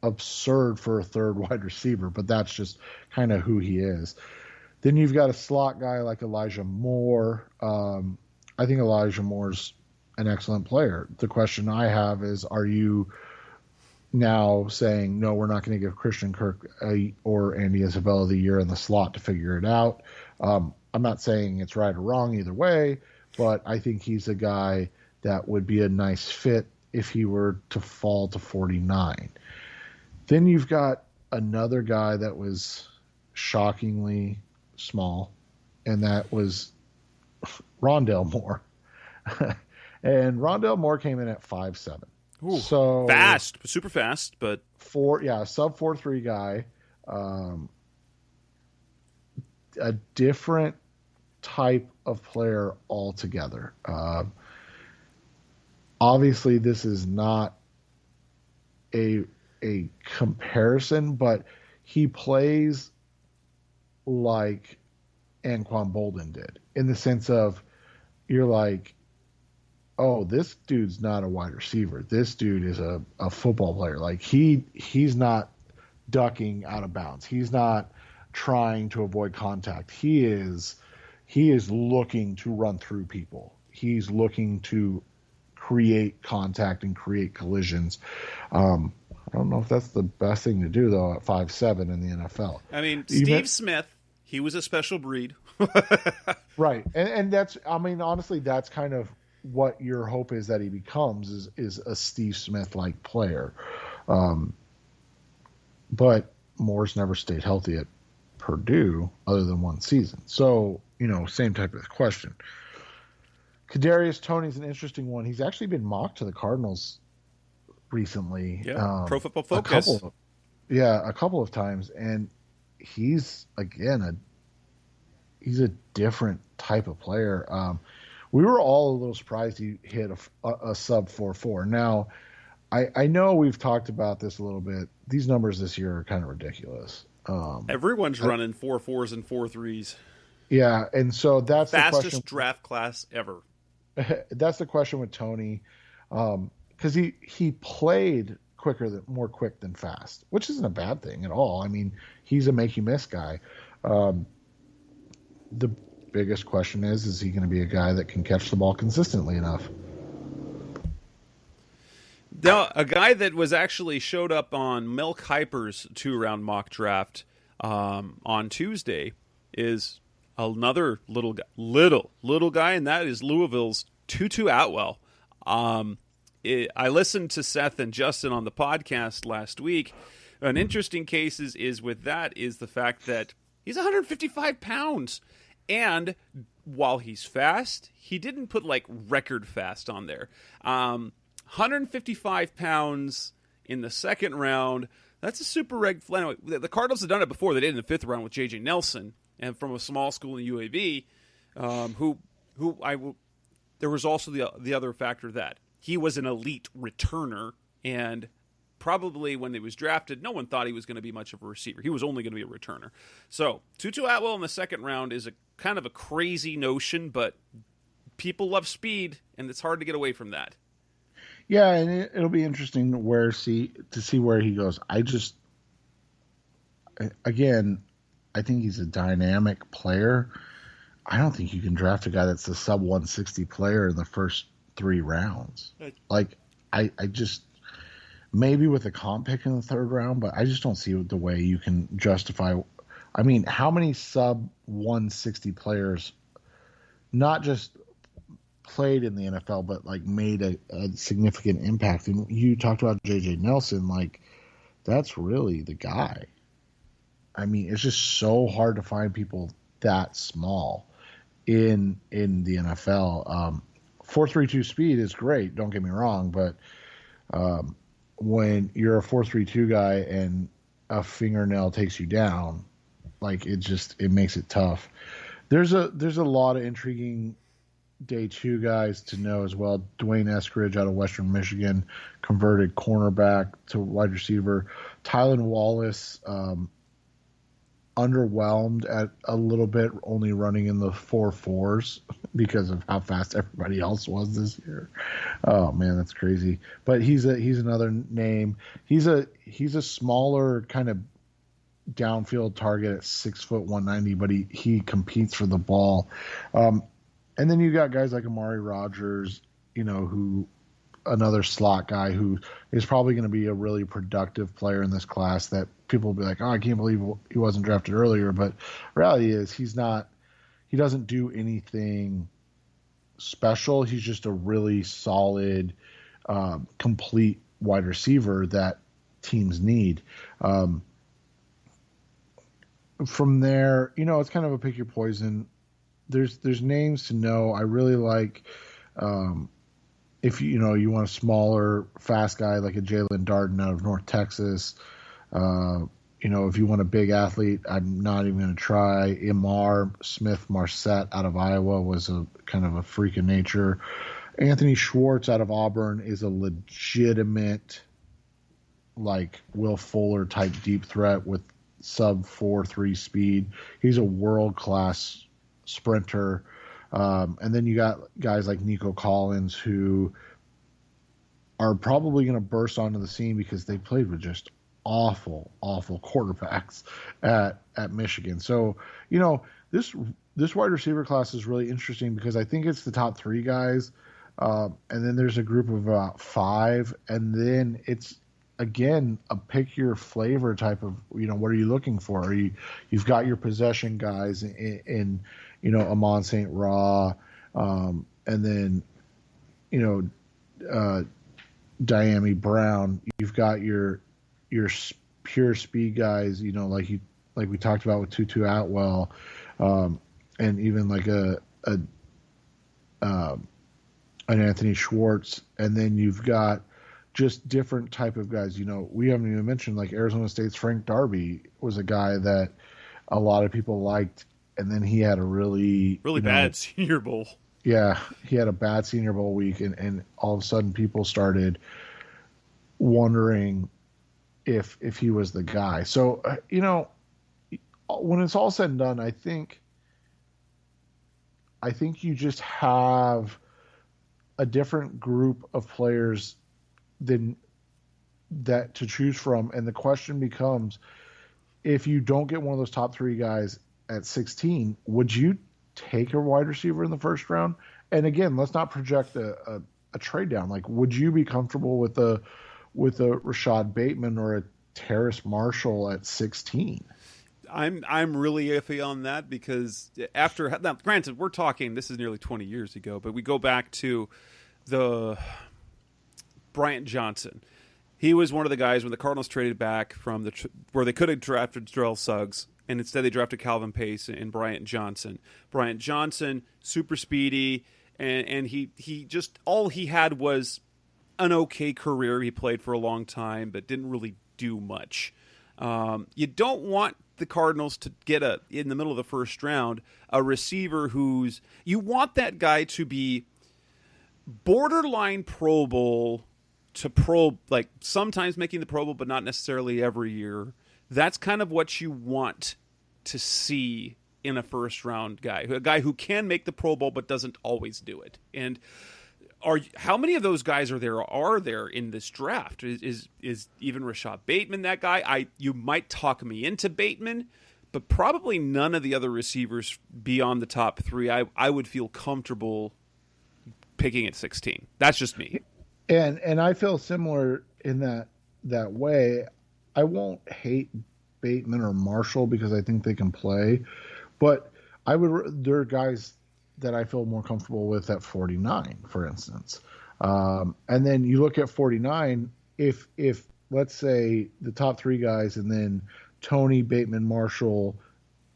absurd for a third wide receiver, but that's just kind of who he is. Then you've got a slot guy like Elijah Moore. I think Elijah Moore's an excellent player. The question I have is, are you now saying, no, we're not going to give Christian Kirk or Andy Isabella the year in the slot to figure it out. I'm not saying it's right or wrong either way, but I think he's a guy that would be a nice fit if he were to fall to 49. Then you've got another guy that was shockingly small, and that was Rondale Moore. And Rondale Moore came in at 5'7". Ooh, So fast, super fast, but sub 4.3 guy. A different type of player altogether. Obviously, this is not a comparison, but he plays like Anquan Bolden did, in the sense of you're like, oh, this dude's not a wide receiver. This dude is a football player. Like he's not ducking out of bounds. He's not trying to avoid contact. He is looking to run through people. He's looking to create contact and create collisions. I don't know if that's the best thing to do, though, at 5'7" in the NFL. I mean, Steve Smith, he was a special breed. Right. And that's, I mean, honestly, that's kind of what your hope is that he becomes is a Steve Smith-like player. But Moore's never stayed healthy at Purdue other than one season. So, same type of question. Kadarius Toney's an interesting one. He's actually been mocked to the Cardinals recently. Yeah, Pro Football Focus. A couple of times, and he's again he's a different type of player. We were all a little surprised he hit a sub 4.4. Now, I know we've talked about this a little bit. These numbers this year are kind of ridiculous. Everyone's running 4.4s and 4.3s. Yeah, and so that's fastest the question. draft class ever. That's the question with Toney, because he played more quick than fast, which isn't a bad thing at all. I mean, he's a make you miss guy. The biggest question is he going to be a guy that can catch the ball consistently enough? Now, a guy that was actually showed up on Mel Kiper's 2-round mock draft on Tuesday is another little guy, and that is Louisville's Tutu Atwell. I listened to Seth and Justin on the podcast last week. An interesting case is with that is the fact that he's 155 pounds. And while he's fast, he didn't put like record fast on there. 155 pounds in the second round. That's a super reg. The Cardinals have done it before. They did in the 5th round with J.J. Nelson, and from a small school in UAB, there was also the other factor that he was an elite returner, and probably when he was drafted, no one thought he was going to be much of a receiver. He was only going to be a returner. So Tutu Atwell in the second round is a kind of a crazy notion, but people love speed, and it's hard to get away from that. Yeah, and it'll be interesting to see where he goes. I think he's a dynamic player. I don't think you can draft a guy that's a sub 160 player in the first 3 rounds. Like, I just maybe with a comp pick in the 3rd round, but I just don't see the way you can justify. I mean, how many sub 160 players not just played in the NFL, but like made a significant impact? And you talked about J.J. Nelson, like that's really the guy. I mean, it's just so hard to find people that small in the NFL. 4.32 speed is great, don't get me wrong, but when you're a 4.32 guy and a fingernail takes you down, like it makes it tough. There's a lot of intriguing day 2 guys to know as well. Dwayne Eskridge out of Western Michigan, converted cornerback to wide receiver. Tylan Wallace, underwhelmed at a little bit, only running in the 4.4s because of how fast everybody else was this year. Oh man, that's crazy. But he's another name. He's a smaller kind of downfield target at 6'1", 190, but he competes for the ball. And then you got guys like Amari Rogers, who another slot guy who is probably going to be a really productive player in this class that people will be like, oh, I can't believe he wasn't drafted earlier. But reality is he doesn't do anything special. He's just a really solid, complete wide receiver that teams need. From there, it's kind of a pick your poison. There's names to know. I really like, if you want a smaller, fast guy like a Jalen Darden out of North Texas. If you want a big athlete, I'm not even going to try. Imar Smith Marset out of Iowa was a kind of a freak of nature. Anthony Schwartz out of Auburn is a legitimate, like Will Fuller type deep threat with sub 4.3 speed. He's a world-class sprinter. And then you got guys like Nico Collins who are probably going to burst onto the scene because they played with just awful quarterbacks at Michigan. So, this wide receiver class is really interesting because I think it's the top 3 guys. And then there's a group of about 5. And then it's, again, a pick your flavor type of, what are you looking for? You've got your possession guys in Amon St. Ra, and then, Diami Brown. You've got your pure speed guys, like we talked about with Tutu Atwell, and even like an Anthony Schwartz. And then you've got just different type of guys. We haven't even mentioned like Arizona State's Frank Darby was a guy that a lot of people liked, and then he had a really bad Senior Bowl. Yeah, he had a bad Senior Bowl week, and all of a sudden people started wondering if he was the guy. So, when it's all said and done, I think you just have a different group of players than that to choose from. And the question becomes, if you don't get one of those top 3 guys at 16, would you take a wide receiver in the first round? And again, let's not project a trade down. Like, would you be comfortable with a Rashad Bateman or a Terrace Marshall at 16? I'm really iffy on that because now, granted, we're talking, this is nearly 20 years ago, but we go back to the Bryant Johnson. He was one of the guys when the Cardinals traded back from where they could have drafted Darrell Suggs, and instead they drafted Calvin Pace and Bryant Johnson. Bryant Johnson, super speedy, and he just, all he had was an okay career. He played for a long time, but didn't really do much. You don't want the Cardinals to get in the middle of the first round, a receiver you want that guy to be borderline Pro Bowl to Pro, like sometimes making the Pro Bowl, but not necessarily every year. That's kind of what you want to see in a first round guy, a guy who can make the Pro Bowl but doesn't always do it. And how many of those guys are there in this draft? Is even Rashad Bateman that guy? You might talk me into Bateman, but probably none of the other receivers beyond the top 3 I would feel comfortable picking at 16. That's just me. And I feel similar in that way. I won't hate Bateman or Marshall because I think they can play, but there are guys that I feel more comfortable with at 49, for instance. And then you look at 49, if let's say the top 3 guys and then Tony, Bateman, Marshall,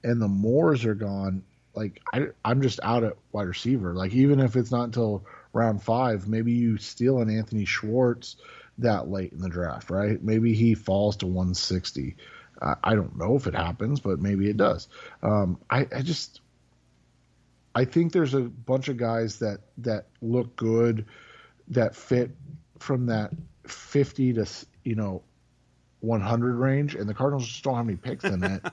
and the Moores are gone, like I'm just out at wide receiver. Like even if it's not until round 5, maybe you steal an Anthony Schwartz that late in the draft, right? Maybe he falls to 160. I don't know if it happens, but maybe it does. I think there's a bunch of guys that look good, that fit from that 50 to 100 range, and the Cardinals just don't have any picks in it.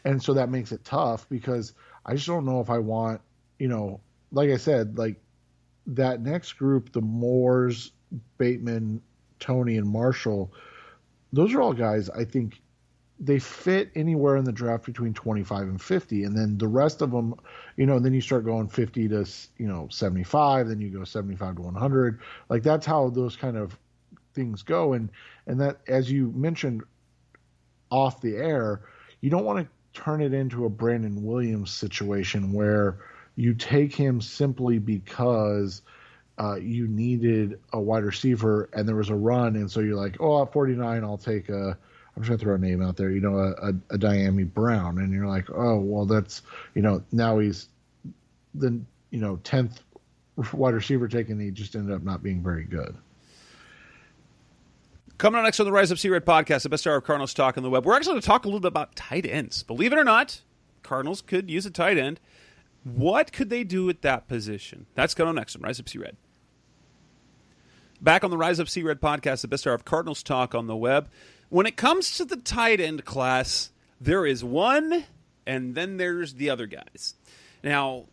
And so that makes it tough because I just don't know if I want, like I said, like that next group, the Moores, Bateman, Tony, and Marshall, those are all guys I think they fit anywhere in the draft between 25 and 50. And then the rest of them, then you start going 50 to, 75, then you go 75 to 100. Like that's how those kind of things go. And that, as you mentioned off the air, you don't want to turn it into a Brandon Williams situation where you take him simply because you needed a wide receiver and there was a run. And so you're like, oh, at 49, I'll take I'm just going to throw a name out there, a Diami Brown. And you're like, oh, well, that's, now he's the, 10th wide receiver taken. And he just ended up not being very good. Coming on next on the Rise Up C-Red podcast, the best hour of Cardinals talk on the web. We're actually going to talk a little bit about tight ends. Believe it or not, Cardinals could use a tight end. What could they do at that position? That's coming on next on Rise Up C-Red. Back on the Rise Up C-Red podcast, the best hour of Cardinals talk on the web. When it comes to the tight end class, there is one, and then there's the other guys. Now,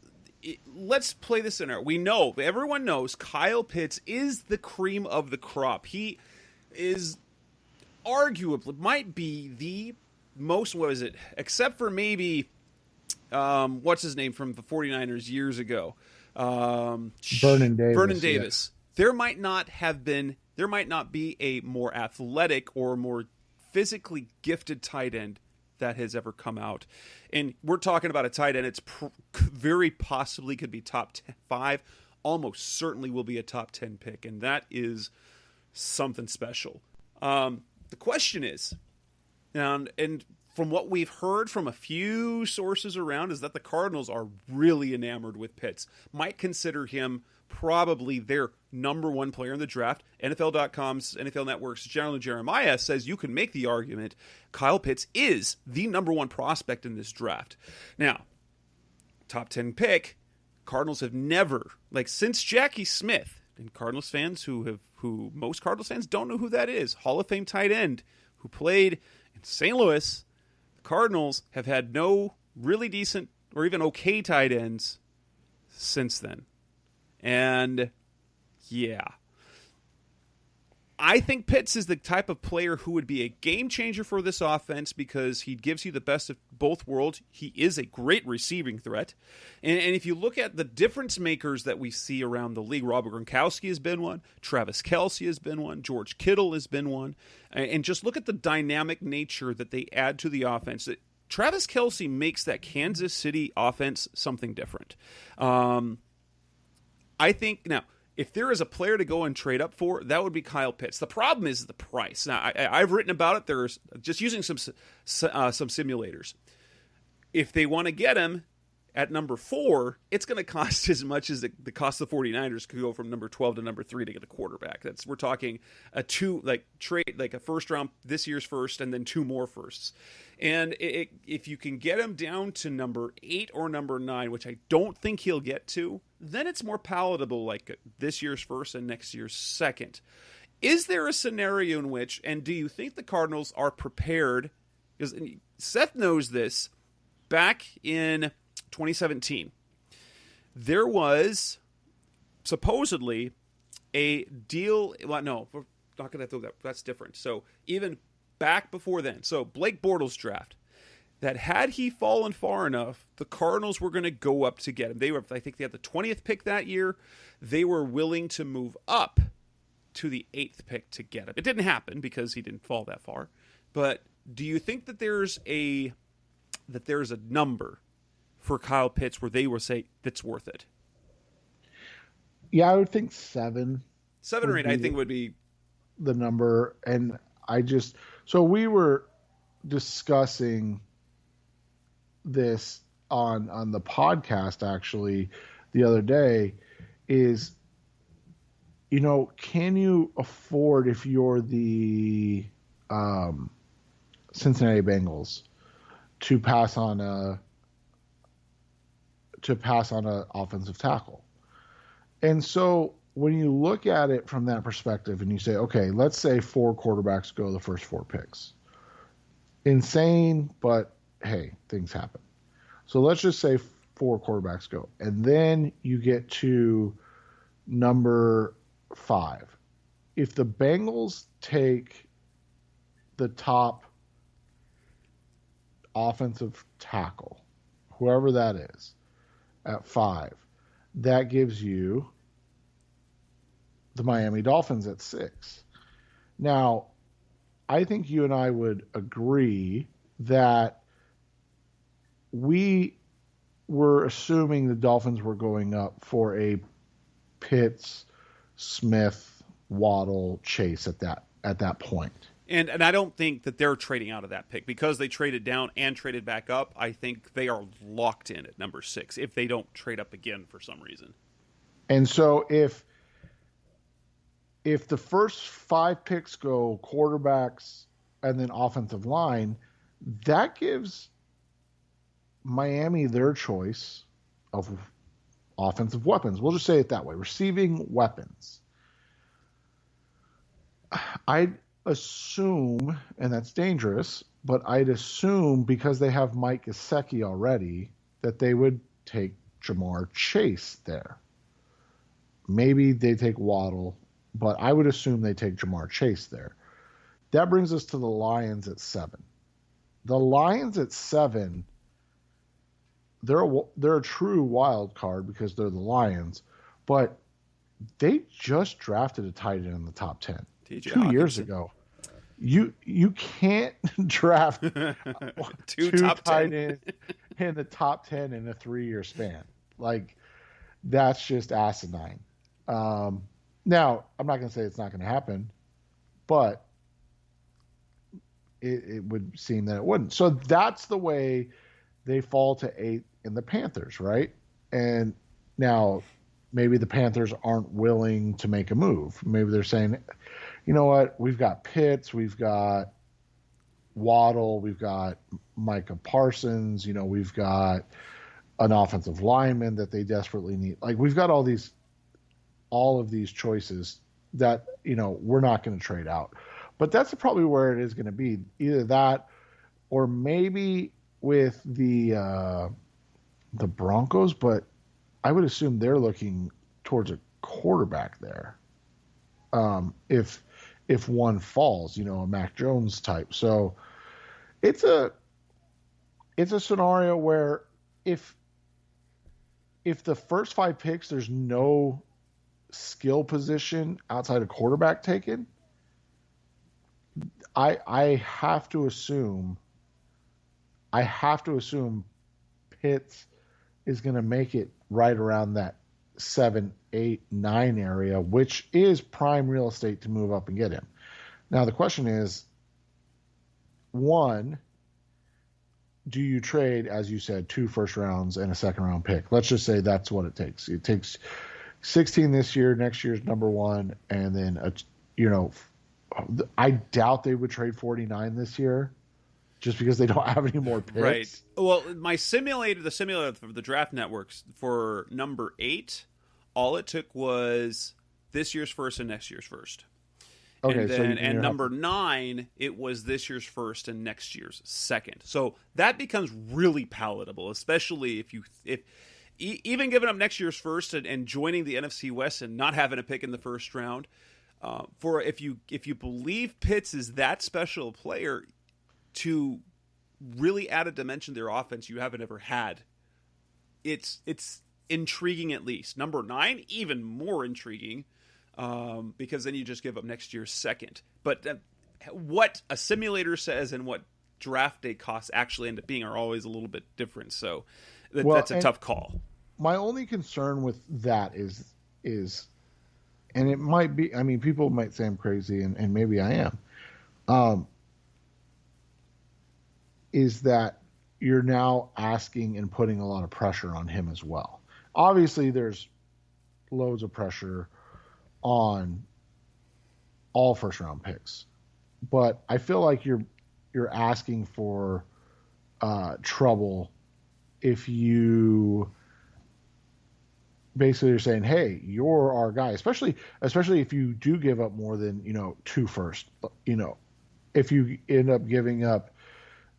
let's play this scenario. Everyone knows Kyle Pitts is the cream of the crop. He is arguably, might be the most, except for maybe, what's his name from the 49ers years ago? Vernon Davis. Yeah. There might not be a more athletic or more physically gifted tight end that has ever come out. And we're talking about a tight end. It's very possibly could be top 5, almost certainly will be a top 10 pick. And that is something special. The question is, and from what we've heard from a few sources around, is that the Cardinals are really enamored with Pitts. Might consider him probably their number one player in the draft. NFL.com's NFL Network's General Jeremiah says you can make the argument Kyle Pitts is the number one prospect in this draft. Now, top 10 pick, Cardinals have never, since Jackie Smith, and Cardinals fans who most Cardinals fans don't know who that is, Hall of Fame tight end who played in St. Louis, the Cardinals have had no really decent or even okay tight ends since then. And, yeah. I think Pitts is the type of player who would be a game changer for this offense because he gives you the best of both worlds. He is a great receiving threat. And if you look at the difference makers that we see around the league, Robert Gronkowski has been one, Travis Kelce has been one, George Kittle has been one. And just look at the dynamic nature that they add to the offense. Travis Kelce makes that Kansas City offense something different. I think, now, if there is a player to go and trade up for, that would be Kyle Pitts. The problem is the price. Now, I've written about it. There's just using some simulators. If they want to get him at number 4, it's going to cost as much as the cost of the 49ers could go from number 12 to number 3 to get a quarterback. We're talking a trade, like a first round, this year's first, and then 2 more firsts. And if you can get him down to number 8 or number 9, which I don't think he'll get to, then it's more palatable, like this year's first and next year's second. Is there a scenario in which, and do you think the Cardinals are prepared? Because Seth knows this. Back in 2017, there was supposedly a deal. Well, no, we're not going to do that. That's different. So even back before then, so Blake Bortles draft, that had he fallen far enough, the Cardinals were going to go up to get him. I think they had the 20th pick that year. They were willing to move up to the 8th pick to get him. It didn't happen because he didn't fall that far. But do you think that there's a number for Kyle Pitts where they will say that's worth it? Yeah, I would think 7. 7 or 8, I think, would be the number. And so we were discussing this on the podcast actually the other day is, can you afford, if you're the Cincinnati Bengals, to pass on a offensive tackle? And so when you look at it from that perspective and you say, okay, let's say 4 quarterbacks go the first 4 picks. Insane, but hey, things happen. So let's just say 4 quarterbacks go. And then you get to number 5. If the Bengals take the top offensive tackle, whoever that is, at 5, that gives you the Miami Dolphins at 6. Now, I think you and I would agree that we were assuming the Dolphins were going up for a Pitts, Smith, Waddle, Chase at that point. And I don't think that they're trading out of that pick because they traded down and traded back up. I think they are locked in at number 6 if they don't trade up again for some reason. And so if the first 5 picks go quarterbacks and then offensive line, that gives Miami their choice of offensive weapons. We'll just say it that way. Receiving weapons. I'd assume, and that's dangerous, but I'd assume because they have Mike Gesicki already that they would take Jamar Chase there. Maybe they take Waddle, but I would assume they take Jamar Chase there. That brings us to the Lions at 7. The Lions at 7, they're a true wild card because they're the Lions, but they just drafted a tight end in the top 10 2 years ago. You can't draft two tight ends in the top 10 in a 3-year span. Like, that's just asinine. Now, I'm not going to say it's not going to happen, but it would seem that it wouldn't. So that's the way they fall to 8 in the Panthers, right? And now maybe the Panthers aren't willing to make a move. Maybe they're saying, you know what, we've got Pitts, we've got Waddle, we've got Micah Parsons, we've got an offensive lineman that they desperately need. Like, we've got all of these choices that, we're not going to trade out. But that's probably where it is going to be. Either that or maybe with the Broncos, but I would assume they're looking towards a quarterback there. If one falls, a Mac Jones type. So it's a scenario where if the first 5 picks, there's no skill position outside of quarterback taken, I have to assume Pitts is going to make it right around that 7, 8, 9 area, which is prime real estate to move up and get him. Now the question is, 1, do you trade, as you said, 2 first rounds and a second round pick? Let's just say that's what it takes. It takes 16 this year, next year's number 1, and then I doubt they would trade 49 this year, just because they don't have any more picks. Right. Well, the simulator for the Draft Networks for number 8, all it took was this year's first and next year's first. Okay. And number 9, it was this year's first and next year's second. So that becomes really palatable, especially if even giving up next year's first and joining the NFC West and not having a pick in the first round. For if you believe Pitts is that special player to really add a dimension to their offense you haven't ever had, it's intriguing at least. Number 9, even more intriguing, because then you just give up next year's second. But what a simulator says and what draft day costs actually end up being are always a little bit different. So that's a tough call. My only concern with that is, and it might be, people might say I'm crazy, and maybe I am, is that you're now asking and putting a lot of pressure on him as well. Obviously, there's loads of pressure on all first-round picks, but I feel like you're asking for trouble if you basically are saying, hey, you're our guy, especially if you do give up more than 2 first. If you end up giving up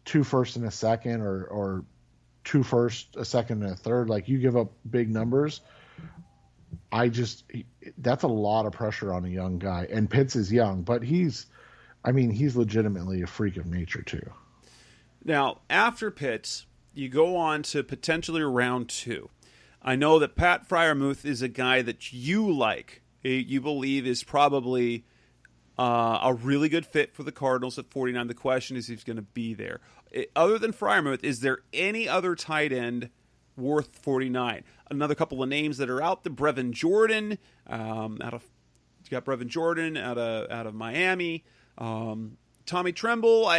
2 first and a second, or 2 first, a second, and a third, like, you give up big numbers. That's a lot of pressure on a young guy. And Pitts is young, but he's legitimately a freak of nature too. Now, after Pitts, you go on to potentially round 2. I know that Pat Freiermuth is a guy that you like. You believe is probably a really good fit for the Cardinals at 49. The question is if he's going to be there. Other than Freiermuth, is there any other tight end worth 49? Another couple of names that are out there. Brevin Jordan, you got Brevin Jordan out of Miami. Tommy Tremble,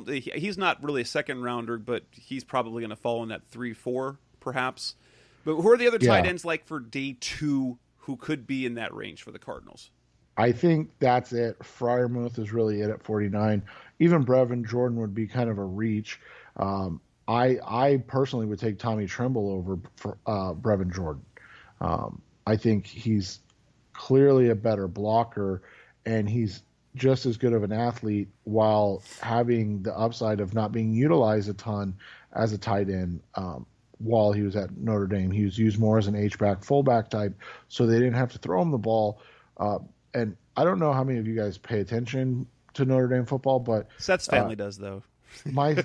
he's not really a second rounder, but he's probably going to fall in that 3-4 perhaps. But who are the other tight ends like for day 2 who could be in that range for the Cardinals? I think that's it. Freiermuth is really it at 49. Even Brevin Jordan would be kind of a reach. I personally would take Tommy Tremble over Brevin Jordan. I think he's clearly a better blocker, and he's just as good of an athlete while having the upside of not being utilized a ton as a tight end. While he was at Notre Dame, he was used more as an H-back, fullback type, so they didn't have to throw him the ball. And I don't know how many of you guys pay attention to Notre Dame football, but Seth's family does, though. my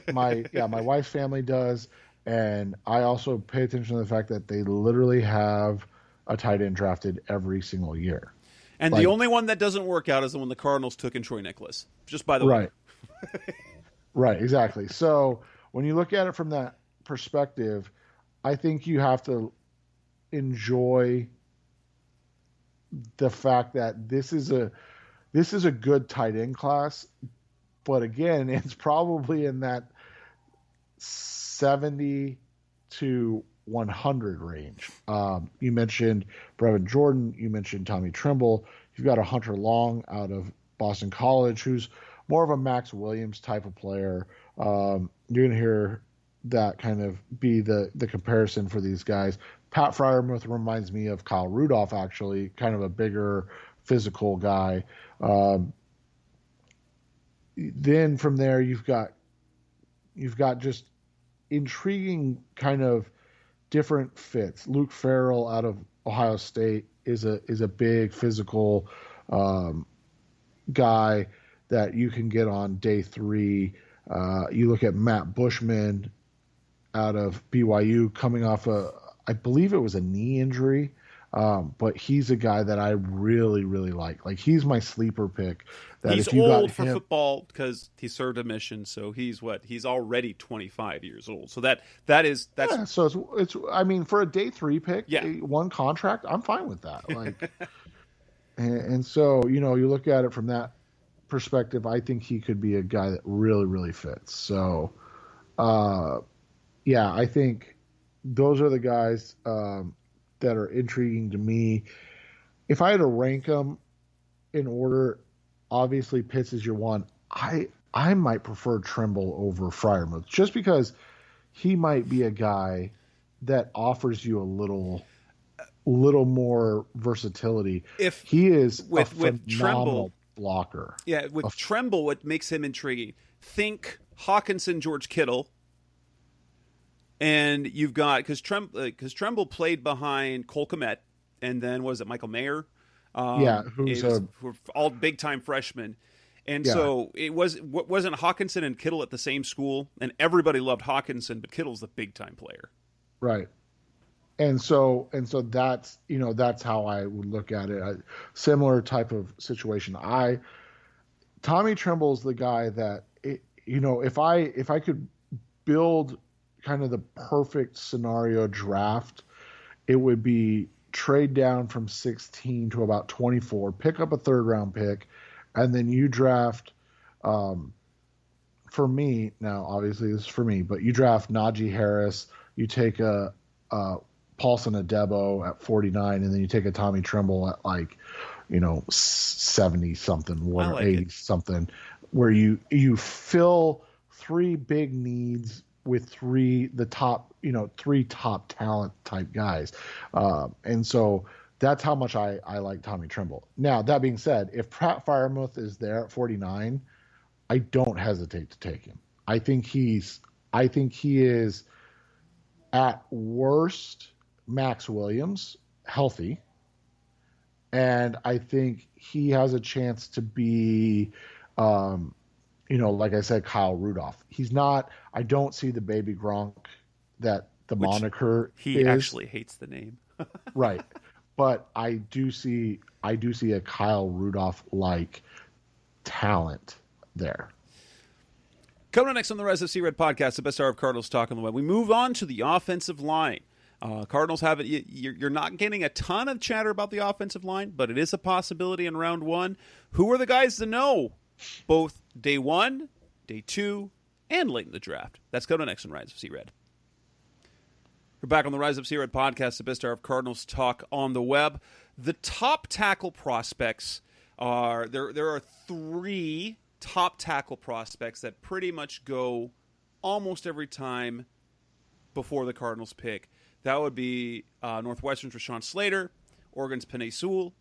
wife's family does, and I also pay attention to the fact that they literally have a tight end drafted every single year. And the only one that doesn't work out is the one the Cardinals took in Troy Nicholas, just by the way. Right, exactly. So when you look at it from that perspective, I think you have to enjoy the fact that this is a good tight end class, but again, it's probably in that 70 to 100 range. You mentioned Brevin Jordan, you mentioned Tommy Tremble. You've got a Hunter Long out of Boston College, who's more of a Max Williams type of player. You're going to hear that kind of be the comparison for these guys. Pat Freiermuth reminds me of Kyle Rudolph, actually, kind of a bigger physical guy. Then from there, you've got just intriguing kind of different fits. Luke Farrell out of Ohio State is a big physical guy that you can get on day 3. You look at Matt Bushman out of BYU coming off I believe it was a knee injury, but he's a guy that I really, really like. Like, he's my sleeper pick. That he's if you old got for football because he served a mission, so he's already 25 years old. So that's yeah, so it's I mean, for a day 3 pick, yeah, one contract, I'm fine with that. Like, and so you look at it from that perspective, I think he could be a guy that really, really fits. So, yeah, I think those are the guys that are intriguing to me. If I had to rank them in order, obviously Pitts is your one. I might prefer Tremble over Freiermuth just because he might be a guy that offers you a little more versatility. If he is with phenomenal Tremble blocker. Yeah, with Tremble, what makes him intriguing? Think Hawkinson, George Kittle. And you've got because Tremble played behind Cole Kmet, and then was it Michael Mayer? Who's all big time freshmen, and so wasn't Hawkinson and Kittle at the same school, and everybody loved Hawkinson, but Kittle's the big time player, right? And so that's how I would look at it. A similar type of situation. Tommy Tremble's the guy that if I could build kind of the perfect scenario draft, it would be trade down from 16 to about 24, pick up a 3rd round pick, and then you draft, for me, now obviously this is for me, but you draft Najee Harris, you take a Paulson Adebo at 49, and then you take a Tommy Tremble at 70 something, 80 something, where you fill 3 big needs with 3 top talent type guys. And so that's how much I like Tommy Tremble. Now, that being said, if Pat Freiermuth is there at 49, I don't hesitate to take him. I think he is at worst Max Williams, healthy. And I think he has a chance to be like I said, Kyle Rudolph. He's not. I don't see the baby Gronk that the Which moniker he is. actually hates the name. Right. But I do see a Kyle Rudolph like talent there. Coming up next on the Rise of C Red podcast, the best hour of Cardinals talk on the web. We move on to the offensive line. Cardinals have it. You're not getting a ton of chatter about the offensive line, but it is a possibility in round one. Who are the guys to know, both day one, day two, and late in the draft? That's coming next on Rise of C Red. We're back on the Rise of C Red podcast, the best hour of Cardinals talk on the web. The top tackle prospects are there are three top tackle prospects that pretty much go almost every time before the Cardinals pick. That would be Northwestern's Rashawn Slater, Oregon's Penei Sewell,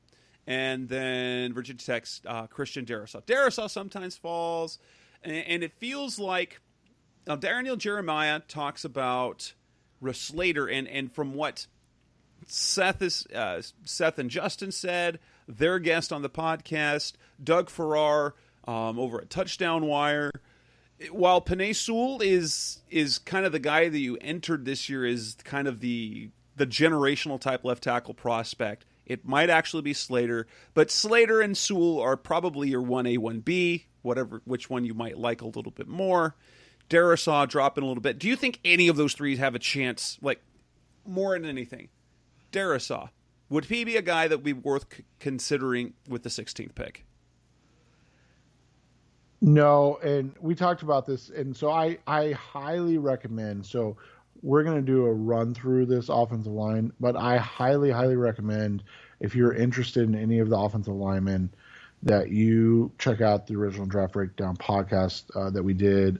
and then Virginia Tech's Christian Darrisaw. Darrisaw sometimes falls, and it feels like Daniel Jeremiah talks about Slater, and from what Seth and Justin said, their guest on the podcast, Doug Farrar over at Touchdown Wire, while Penei Sewell is kind of the guy that you entered this year is kind of the generational type left tackle prospect, it might actually be Slater. But Slater and Sewell are probably your 1A, 1B, which one you might like a little bit more. Darrisaw dropping a little bit. Do you think any of those three have a chance, like, more than anything? Darrisaw, would he be a guy that would be worth considering with the 16th pick? No, and we talked about this, and so I highly recommend, so we're going to do a run through this offensive line, but I highly, highly recommend, if you're interested in any of the offensive linemen, that you check out the original Draft Breakdown podcast that we did,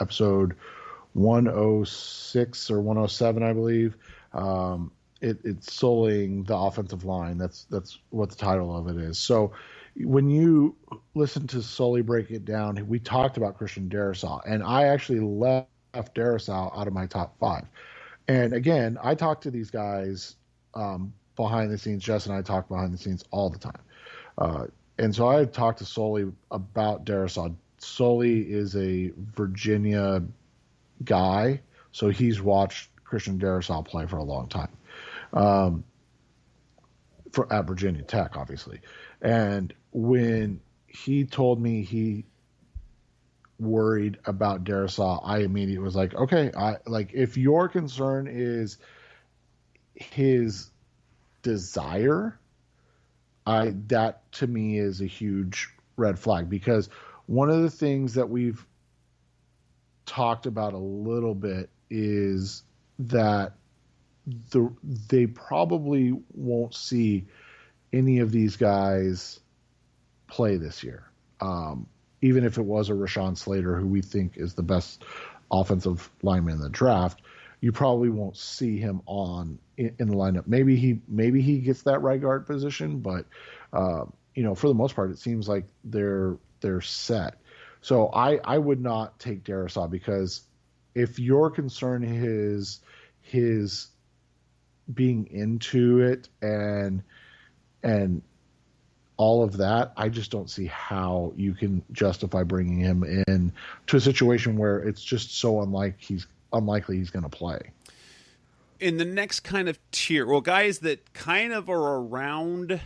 episode 106 or 107, I believe. It's Souling the Offensive Line. That's what the title of it is. So when you listen to Sully break it down, we talked about Christian Darrisaw, and I actually left Darrisaw out of my top 5. And again, I talk to these guys behind the scenes. Jess and I talk behind the scenes all the time. And so I talked to Sully about Darrisaw. Sully is a Virginia guy, so he's watched Christian Darrisaw play for a long time. At Virginia Tech, obviously. And when he told me he worried about Darrisaw, I immediately was like, okay, if your concern is his desire, that to me is a huge red flag, because one of the things that we've talked about a little bit is that they probably won't see any of these guys play this year. Even if it was a Rashawn Slater, who we think is the best offensive lineman in the draft, you probably won't see him in the lineup. Maybe he gets that right guard position, but for the most part, it seems like they're set. So I would not take Darrisaw, because if your concern is his being into it and all of that, I just don't see how you can justify bringing him in to a situation where it's just so unlikely he's going to play. In the next kind of tier, well, guys that kind of are around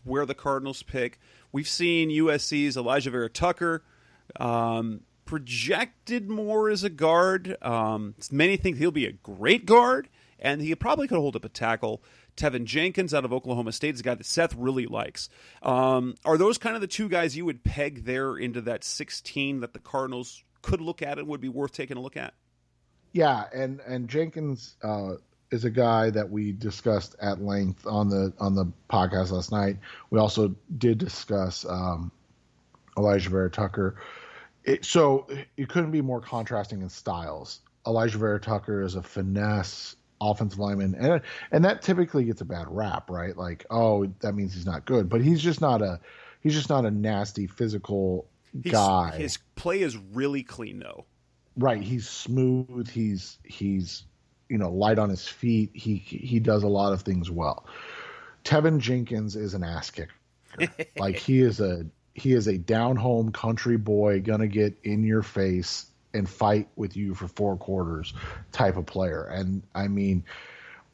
where the Cardinals pick, we've seen USC's Elijah Vera Tucker projected more as a guard. Many think he'll be a great guard, and he probably could hold up a tackle. Tevin Jenkins out of Oklahoma State is a guy that Seth really likes. Are those kind of the two guys you would peg there into that 16 that the Cardinals could look at and would be worth taking a look at? Yeah, and Jenkins is a guy that we discussed at length on the podcast last night. We also did discuss Elijah Vera Tucker. So it couldn't be more contrasting in styles. Elijah Vera Tucker is a finesse offensive lineman, and that typically gets a bad rap, right? Like, oh, that means he's not good, but he's just not a nasty physical guy. His play is really clean, though. Right, he's smooth. He's light on his feet. He does a lot of things well. Tevin Jenkins is an ass kicker. Like, he is a he is a down home country boy, gonna get in your face and fight with you for 4 quarters type of player. And I mean,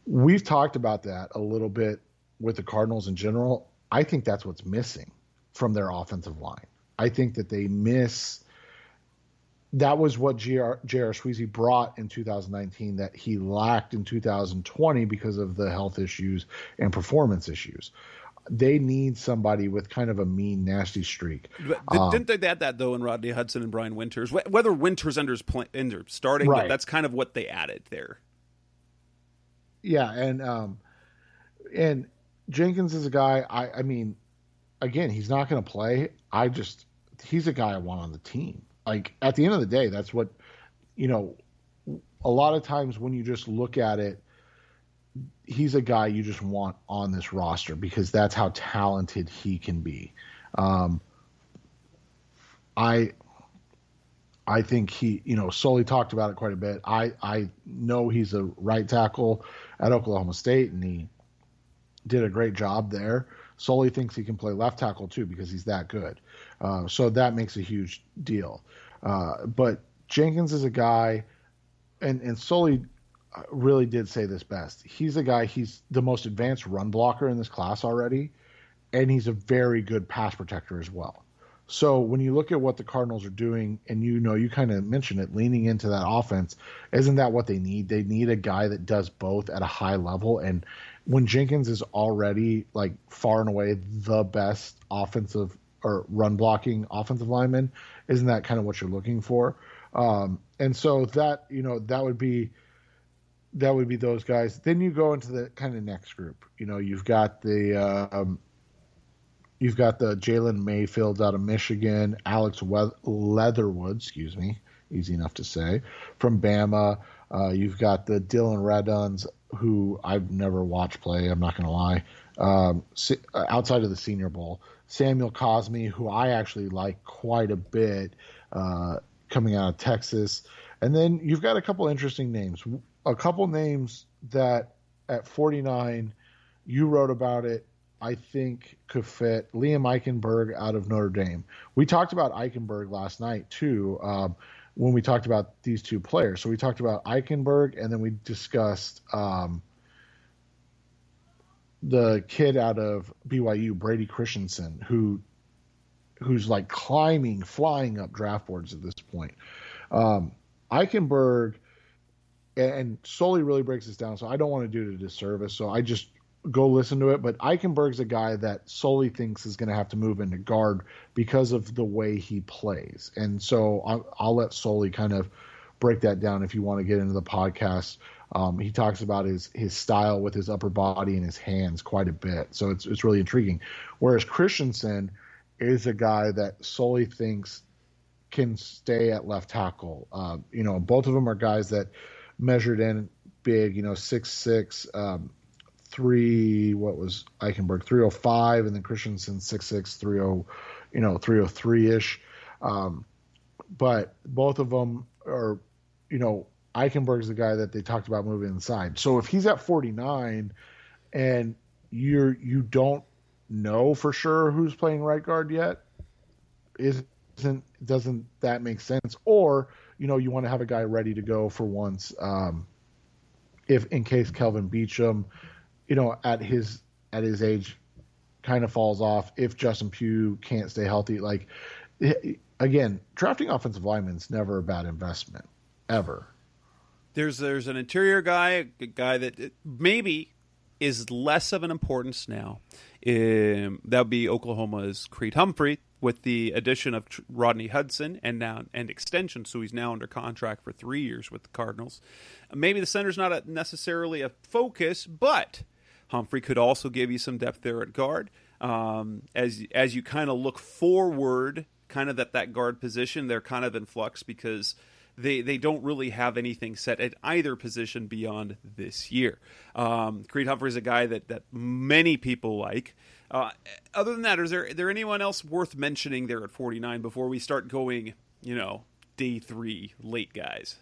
we've talked about that a little bit with the Cardinals in general. I think that's what's missing from their offensive line. I think that they miss. That was what J.R. Sweezy brought in 2019 that he lacked in 2020 because of the health issues and performance issues. They need somebody with kind of a mean, nasty streak. Didn't they add that, though, in Rodney Hudson and Brian Winters? Whether Winters ends starting, right. But that's kind of what they added there. Yeah, and Jenkins is a guy, I mean, again, he's not going to play. He's a guy I want on the team. Like, at the end of the day, that's what, a lot of times when you just look at it, he's a guy you just want on this roster because that's how talented he can be. I think he, Sully talked about it quite a bit. I know he's a right tackle at Oklahoma State, and he did a great job there. Sully thinks he can play left tackle too because he's that good. So that makes a huge deal. But Jenkins is a guy, and Sully really did say this best. He's a guy, he's the most advanced run blocker in this class already, and he's a very good pass protector as well. So when you look at what the Cardinals are doing, and you kind of mentioned it, leaning into that offense, isn't that what they need? They need a guy that does both at a high level. And when Jenkins is already like far and away the best offensive or run blocking offensive lineman, isn't that kind of what you're looking for? And so that, that would be those guys. Then you go into the kind of next group. You've got the Jalen Mayfield out of Michigan, Alex Leatherwood, easy enough to say, from Bama. You've got the Dylan Reduns, who I've never watched play, I'm not going to lie, outside of the Senior Bowl. Samuel Cosme, who I actually like quite a bit, coming out of Texas. And then you've got a couple interesting names. A couple names that at 49, you wrote about it, I think could fit. Liam Eichenberg out of Notre Dame. We talked about Eichenberg last night too, when we talked about these two players. So we talked about Eichenberg, and then we discussed the kid out of BYU, Brady Christensen, who's like flying up draft boards at this point. Eichenberg, and Sully really breaks this down, so I don't want to do it a disservice, so I just go listen to it. But Eichenberg's a guy that Sully thinks is going to have to move into guard because of the way he plays. And so I'll let Sully kind of break that down if you want to get into the podcast. He talks about his style with his upper body and his hands quite a bit. So it's really intriguing. Whereas Christensen is a guy that Sully thinks can stay at left tackle. Both of them are guys that measured in big, 6'6", 3, what was Eichenberg, 305, and then Christensen 6'6", 303-ish. But both of them are, Eichenberg's the guy that they talked about moving inside. So if he's at 49 and you don't know for sure who's playing right guard yet, doesn't that make sense? Or, you want to have a guy ready to go for once, if in case Kelvin Beachum, at his age kind of falls off, if Justin Pugh can't stay healthy. Like, again, drafting offensive linemen is never a bad investment, ever. There's an interior guy, a guy that maybe is less of an importance now. That would be Oklahoma's Creed Humphrey, with the addition of Rodney Hudson and extension, so he's now under contract for 3 years with the Cardinals. Maybe the center's not necessarily a focus, but Humphrey could also give you some depth there at guard. As you kind of look forward, kind of that guard position, they're kind of in flux because they don't really have anything set at either position beyond this year. Creed Humphrey's a guy that many people like. Other than that, is there anyone else worth mentioning there at 49 before we start going, day 3 late guys?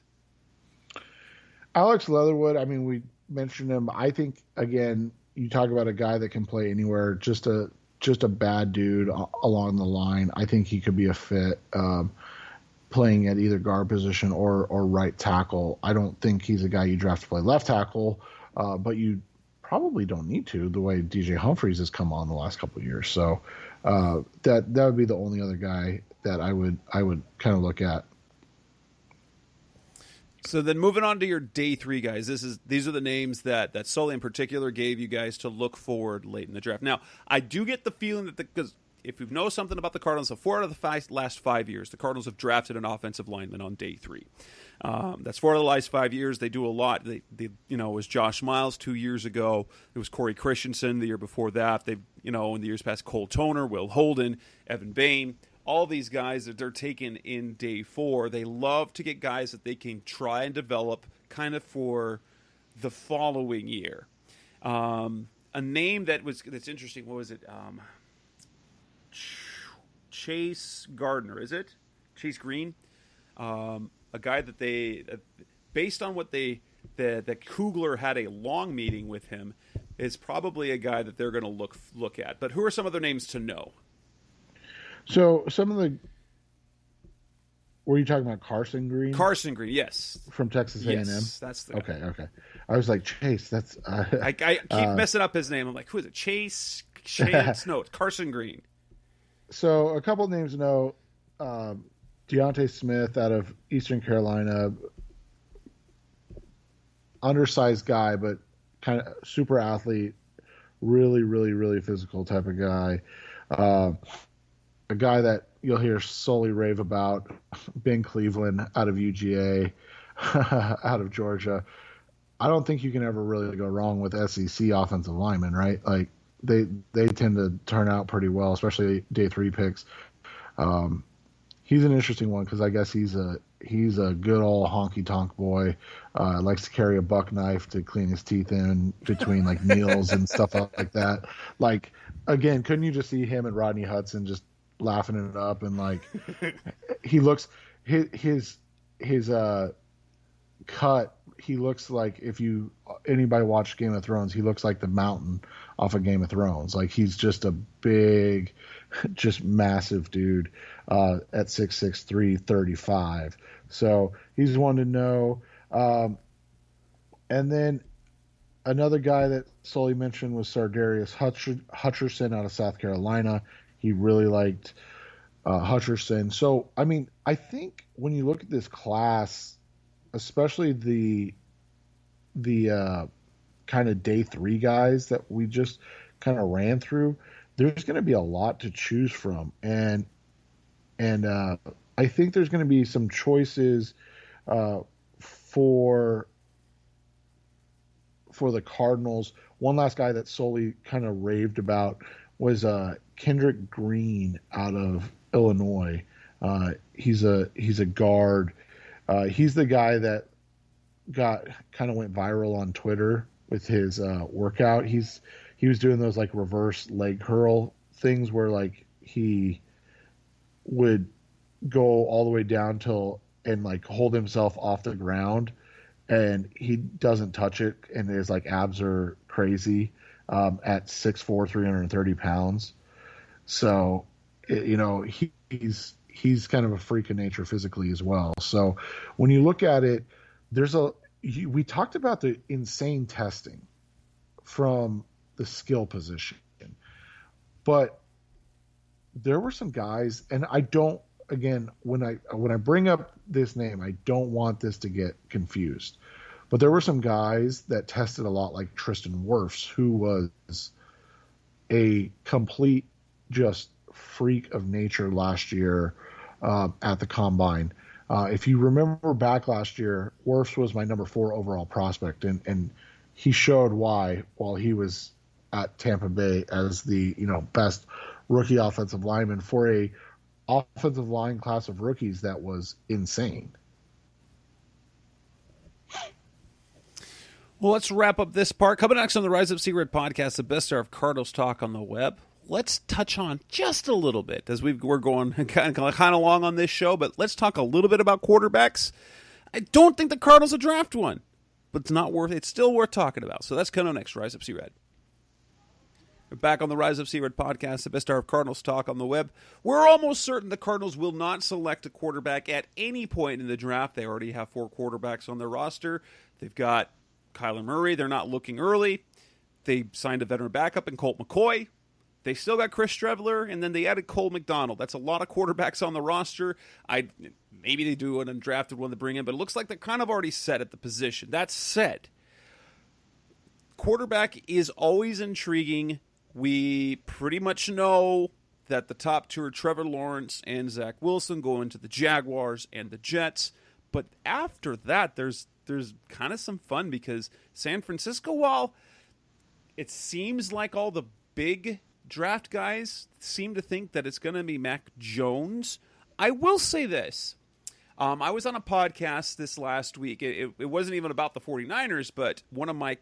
Alex Leatherwood, I mean, we mentioned him. I think, again, you talk about a guy that can play anywhere, just a just a bad dude along the line. I think he could be a fit playing at either guard position or right tackle. I don't think he's a guy you draft to play left tackle, but you probably don't need to the way DJ Humphries has come on the last couple of years. So that would be the only other guy that I would kind of look at. So then moving on to your day 3 guys, these are the names that Sully in particular gave you guys to look forward late in the draft. Now, I do get the feeling that because if you know something about the Cardinals, so 4 out of the last 5 years, the Cardinals have drafted an offensive lineman on day 3. That's 4 out of the last 5 years. They do a lot. They it was Josh Miles 2 years ago. It was Corey Christensen the year before that. They've in the years past, Cole Toner, Will Holden, Evan Bain. All these guys that they're taking in day 4, they love to get guys that they can try and develop kind of for the following year. A name that's interesting. What was it? Chase Gardner, is it? Chase Green? A guy that they, based on what that Kugler had a long meeting with him, is probably a guy that they're going to look at. But who are some other names to know? So some of the, were you talking about Carson Green? Carson Green, yes, from Texas A&M. Yes, that's the guy. Okay. I was like Chase. That's I keep messing up his name. I'm like, who is it? Chase? No, it's Carson Green. So a couple of names to know: Deontay Smith out of Eastern Carolina, undersized guy, but kind of super athlete, really, really, really physical type of guy. A guy that you'll hear Sully rave about, Ben Cleveland out of UGA, out of Georgia. I don't think you can ever really go wrong with SEC offensive linemen, right? Like they tend to turn out pretty well, especially day 3 picks. He's an interesting one because I guess he's a good old honky tonk boy. Likes to carry a buck knife to clean his teeth in between like meals and stuff like that. Like again, couldn't you just see him and Rodney Hudson just laughing it up? And like he looks his cut, he looks like, if anybody watched Game of Thrones, he looks like the mountain off of Game of Thrones. Like he's just a big, just massive dude at 6'6", 335. So he's one to know. And then another guy that Sully mentioned was Sardarius Hutcherson out of South Carolina. He really liked Hutcherson. So, I mean, I think when you look at this class, especially the kind of day 3 guys that we just kind of ran through, there's going to be a lot to choose from. And I think there's going to be some choices for the Cardinals. One last guy that Sully kind of raved about was Kendrick Green out of Illinois. He's a guard. He's the guy that went viral on Twitter with his workout. He was doing those like reverse leg curl things where like he would go all the way down and like hold himself off the ground, and he doesn't touch it, and his like abs are crazy at 6'4", 330 pounds. So, he's kind of a freak of nature physically as well. So when you look at it, we talked about the insane testing from the skill position, but there were some guys, and when I bring up this name, I don't want this to get confused, but there were some guys that tested a lot like Tristan Wirfs, who was a complete just freak of nature last year at the combine. If you remember back last year, Wirfs was my number 4 overall prospect, and he showed why while he was at Tampa Bay as the best rookie offensive lineman for a offensive line class of rookies that was insane. Well, let's wrap up this part. Coming next on the Rise Up Sea Red podcast, the best hour of Cardinals talk on the web. Let's touch on just a little bit as we're going kind of long on this show, but let's talk a little bit about quarterbacks. I don't think the Cardinals will draft one, but it's still worth talking about. So that's coming up next, Rise Up Sea Red. We're back on the Rise of Sea Red podcast, the best hour of Cardinals talk on the web. We're almost certain the Cardinals will not select a quarterback at any point in the draft. They already have 4 quarterbacks on their roster. They've got Kyler Murray. They're not looking early. They signed a veteran backup in Colt McCoy. They still got Chris Streveler, and then they added Cole McDonald. That's a lot of quarterbacks on the roster. Maybe they do an undrafted one to bring in, but it looks like they're kind of already set at the position. That said, quarterback is always intriguing. We pretty much know that the top 2 are Trevor Lawrence and Zach Wilson going to the Jaguars and the Jets. But after that, there's kind of some fun because San Francisco, while it seems like all the big draft guys seem to think that it's going to be Mac Jones, I will say this. I was on a podcast this last week. It wasn't even about the 49ers, but one of my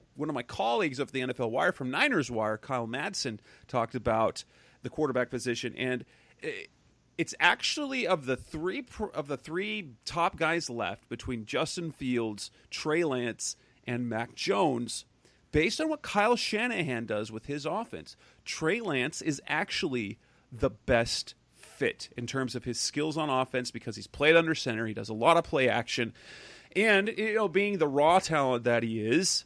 colleagues of the NFL Wire from Niners Wire, Kyle Madsen, talked about the quarterback position, and it's actually of the three top guys left between Justin Fields, Trey Lance, and Mac Jones. Based on what Kyle Shanahan does with his offense, Trey Lance is actually the best fit in terms of his skills on offense because he's played under center. He does a lot of play action. And, being the raw talent that he is,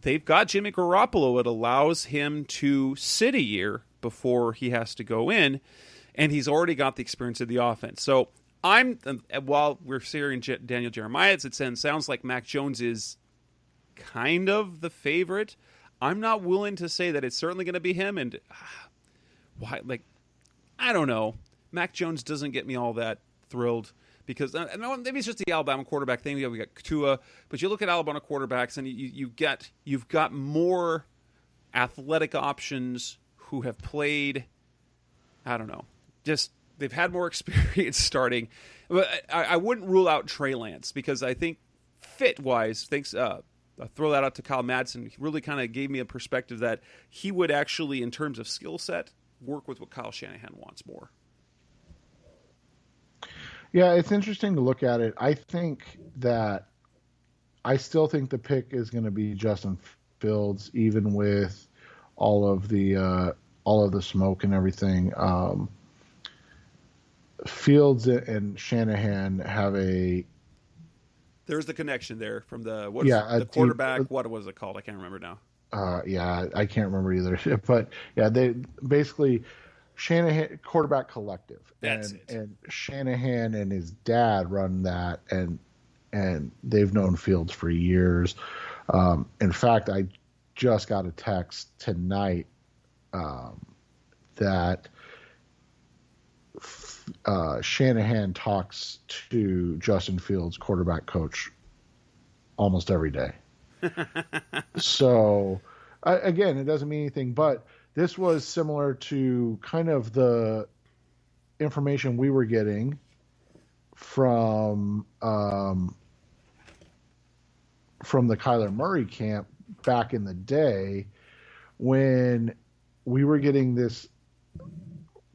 they've got Jimmy Garoppolo. It allows him to sit a year before he has to go in, and he's already got the experience of the offense. So while we're hearing Daniel Jeremiah, it sounds like Mac Jones is kind of the favorite. I'm not willing to say that it's certainly going to be him, and why? I don't know. Mac Jones doesn't get me all that thrilled because maybe it's just the Alabama quarterback thing. We got Tua, but you look at Alabama quarterbacks and you've got more athletic options who have played. I don't know, just they've had more experience starting. But I wouldn't rule out Trey Lance because I think fit wise, thanks. I throw that out to Kyle Madsen. He really kind of gave me a perspective that he would actually, in terms of skill set, work with what Kyle Shanahan wants more. Yeah, it's interesting to look at it. I still think the pick is going to be Justin Fields, even with all of the smoke and everything. Fields and Shanahan have there's the connection there from the quarterback. What was it called? I can't remember now. I can't remember either. But yeah, they basically Shanahan quarterback collective. That's it. And Shanahan and his dad run that, and they've known Fields for years. In fact, I just got a text tonight that Shanahan talks to Justin Fields, quarterback coach, almost every day. So, again, it doesn't mean anything, but this was similar to kind of the information we were getting from the Kyler Murray camp back in the day when we were getting this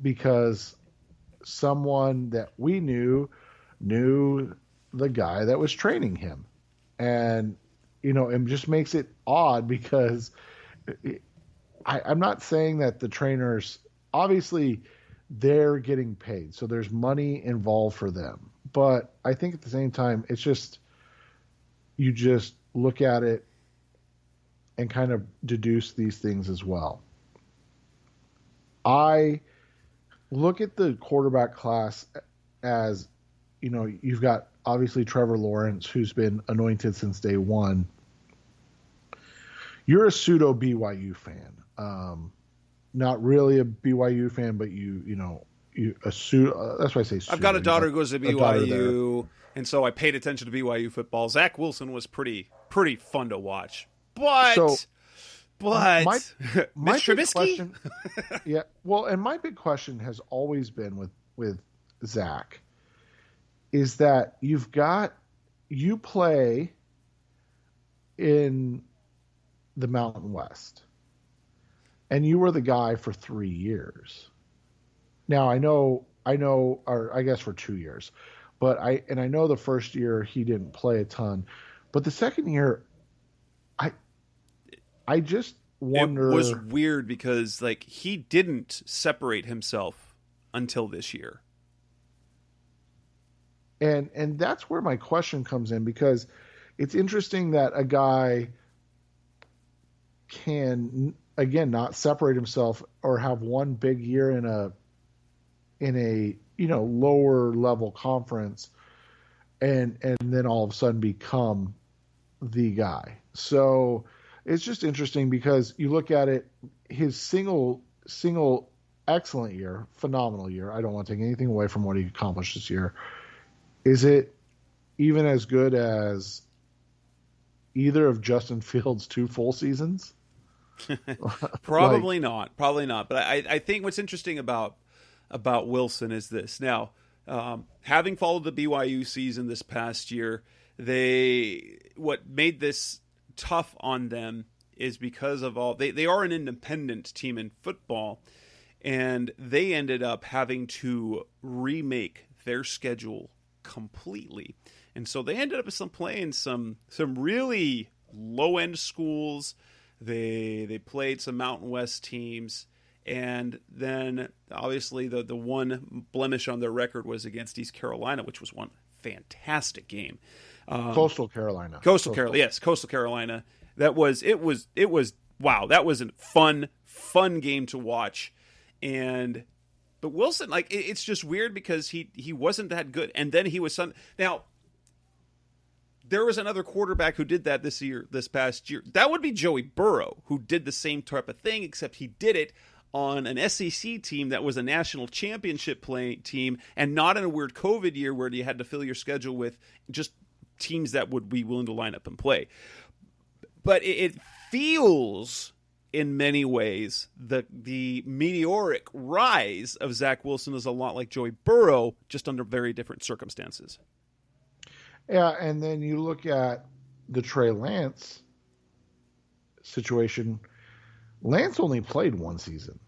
because someone that we knew the guy that was training him. And, it just makes it odd because I'm not saying that the trainers, obviously they're getting paid, so there's money involved for them. But I think at the same time, it's just, you just look at it and kind of deduce these things as well. I look at the quarterback class as, you've got obviously Trevor Lawrence, who's been anointed since day one. You're a pseudo BYU fan. Not really a BYU fan, but that's why I say pseudo. I've got a daughter who goes to BYU, and so I paid attention to BYU football. Zach Wilson was pretty fun to watch. But my Mitch Trubisky? Yeah. Well, and my big question has always been with Zach is that you play in the Mountain West, and you were the guy for 3 years. Now I know, or I guess for 2 years, but I know the first year he didn't play a ton, but the second year, I just wonder. It was weird because like he didn't separate himself until this year. And that's where my question comes in, because it's interesting that a guy can, again, not separate himself or have one big year in a lower level conference and then all of a sudden become the guy. So it's just interesting because you look at it, his single excellent year, phenomenal year. I don't want to take anything away from what he accomplished this year. Is it even as good as either of Justin Fields' 2 full seasons? Probably not. But I think what's interesting about Wilson is this. Now, having followed the BYU season this past year, what made this tough on them is because of they are an independent team in football, and they ended up having to remake their schedule completely. And so they ended up playing some really low end schools. They played some Mountain West teams, and then obviously the one blemish on their record was against East Carolina, which was one fantastic game. Coastal Carolina. Coastal Carolina. It was wow. That was a fun game to watch, but Wilson, like, it's just weird because he wasn't that good, and then he was now. There was another quarterback who did that this past year. That would be Joey Burrow, who did the same type of thing, except he did it on an SEC team that was a national championship playing team, and not in a weird COVID year where you had to fill your schedule with just teams that would be willing to line up and play. But it feels, in many ways, the meteoric rise of Zach Wilson is a lot like Joey Burrow, just under very different circumstances. Yeah, and then you look at the Trey Lance situation. Lance only played one season.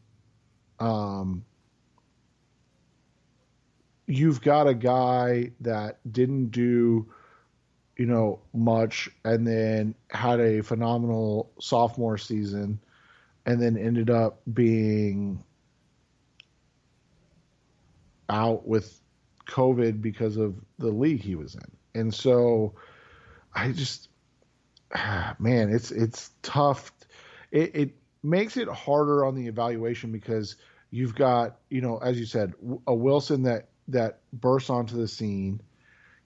You've got a guy that didn't do, much, and then had a phenomenal sophomore season, and then ended up being out with COVID because of the league he was in. And so I just, man, it's tough. It makes it harder on the evaluation because you've got, as you said, a Wilson that bursts onto the scene.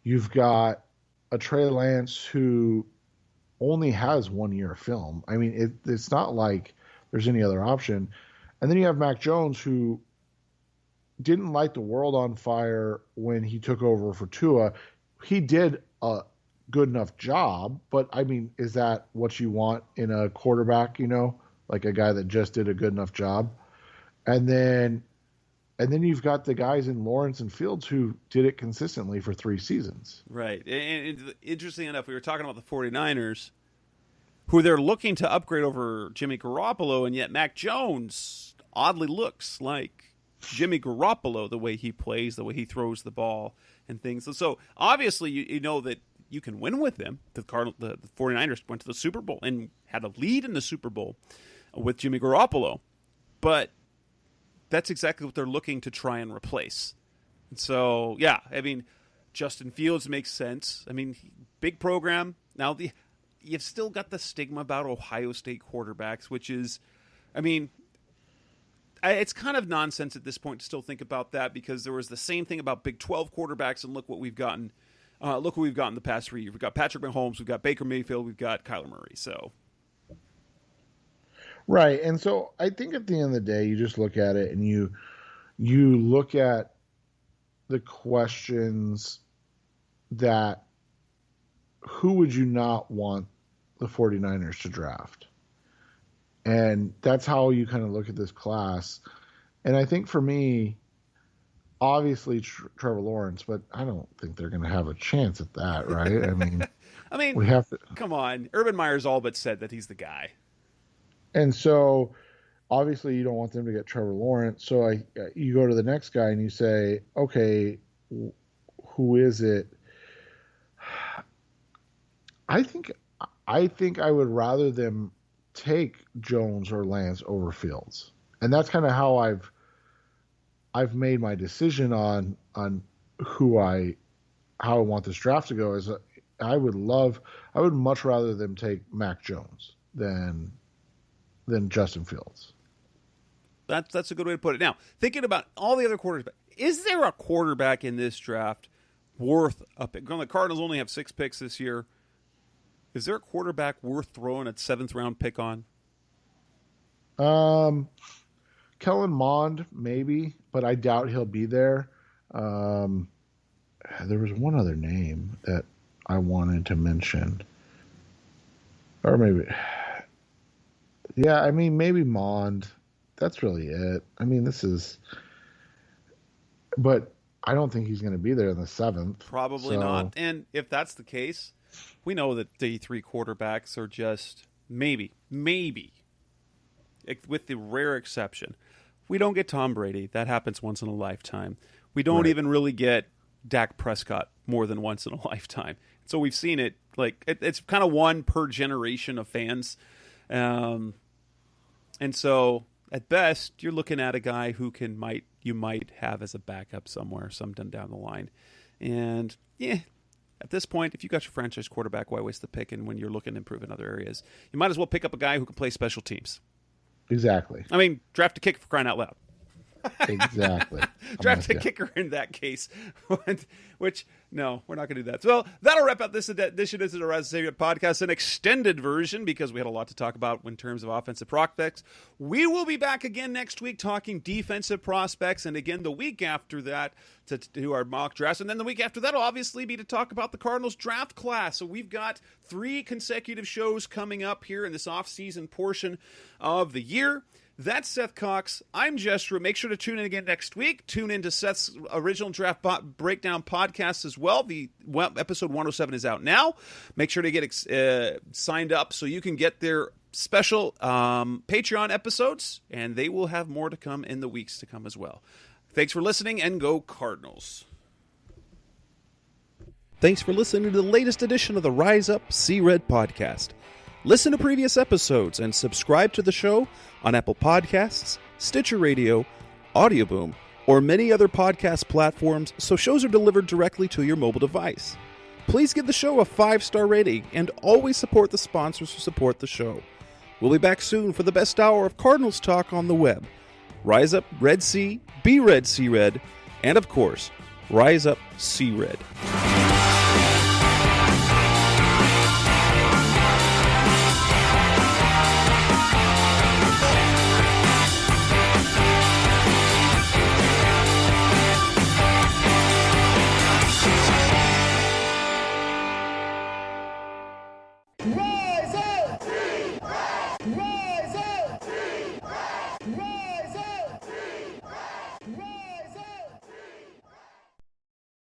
You've got a Trey Lance who only has 1 year of film. I mean, it's not like there's any other option. And then you have Mac Jones, who didn't light the world on fire when he took over for Tua. He did a good enough job, but I mean, is that what you want in a quarterback, like a guy that just did a good enough job? And then you've got the guys in Lawrence and Fields who did it consistently for 3 seasons. Right. And interesting enough, we were talking about the 49ers, who they're looking to upgrade over Jimmy Garoppolo, and yet Mac Jones oddly looks like Jimmy Garoppolo, the way he plays, the way he throws the ball and things. So obviously you know that you can win with them. The 49ers went to the Super Bowl and had a lead in the Super Bowl with Jimmy Garoppolo. But that's exactly what they're looking to try and replace. And so, yeah, I mean, Justin Fields makes sense. I mean, big program. Now, you've still got the stigma about Ohio State quarterbacks, which is, I mean, it's kind of nonsense at this point to still think about that, because there was the same thing about Big 12 quarterbacks, and look what we've gotten. Look what we've gotten the past 3 years. We've got Patrick Mahomes, we've got Baker Mayfield, we've got Kyler Murray. So, right, and so I think at the end of the day, you just look at it and you look at the questions that who would you not want the 49ers to draft? And that's how you kind of look at this class. And I think for me, obviously Trevor Lawrence, but I don't think they're going to have a chance at that, right? I mean, we have to. Come on. Urban Meyer's all but said that he's the guy. And so obviously you don't want them to get Trevor Lawrence. So you go to the next guy and you say, okay, who is it? I think I would rather them take Jones or Lance over Fields, and that's kind of how I've made my decision on how I want this draft to go. Is I would much rather them take Mac Jones than Justin Fields. That's a good way to put it. Now, thinking about all the other quarterbacks, is there a quarterback in this draft worth a pick? The Cardinals only have 6 picks this year. Is there a quarterback worth throwing a 7th round pick on? Kellen Mond, maybe, but I doubt he'll be there. There was one other name that I wanted to mention. Or maybe, yeah, I mean, maybe Mond. That's really it. I mean, but I don't think he's going to be there in the 7th. Probably not. And if that's the case, we know that day 3 quarterbacks are just maybe, with the rare exception. We don't get Tom Brady. That happens once in a lifetime. We don't even really get Dak Prescott more than once in a lifetime. So we've seen it. Like it's kind of one per generation of fans. And so at best, you're looking at a guy who you might have as a backup somewhere, sometime down the line. And yeah, at this point, if you got your franchise quarterback, why waste the pick? And when you're looking to improve in other areas, you might as well pick up a guy who can play special teams. Exactly. I mean, draft a kicker for crying out loud. Exactly. Draft a kicker in that case. Which, no, we're not going to do that. So, that'll wrap up this edition of the Rise of Savior podcast, an extended version because we had a lot to talk about in terms of offensive prospects. We will be back again next week talking defensive prospects, and again the week after that to do our mock drafts. And then the week after that will obviously be to talk about the Cardinals draft class. So we've got 3 consecutive shows coming up here in this off-season portion of the year. That's Seth Cox. I'm Jess Drew. Make sure to tune in again next week. Tune in to Seth's original draft breakdown podcast as well. Episode 107 is out now. Make sure to get signed up so you can get their special Patreon episodes, and they will have more to come in the weeks to come as well. Thanks for listening, and go Cardinals. Thanks for listening to the latest edition of the Rise Up, See Red podcast. Listen to previous episodes and subscribe to the show on Apple Podcasts, Stitcher Radio, Audioboom, or many other podcast platforms so shows are delivered directly to your mobile device. Please give the show a 5-star rating and always support the sponsors who support the show. We'll be back soon for the best hour of Cardinals talk on the web. Rise up, Red Sea, be Red, See Red, and of course, Rise Up, See Red.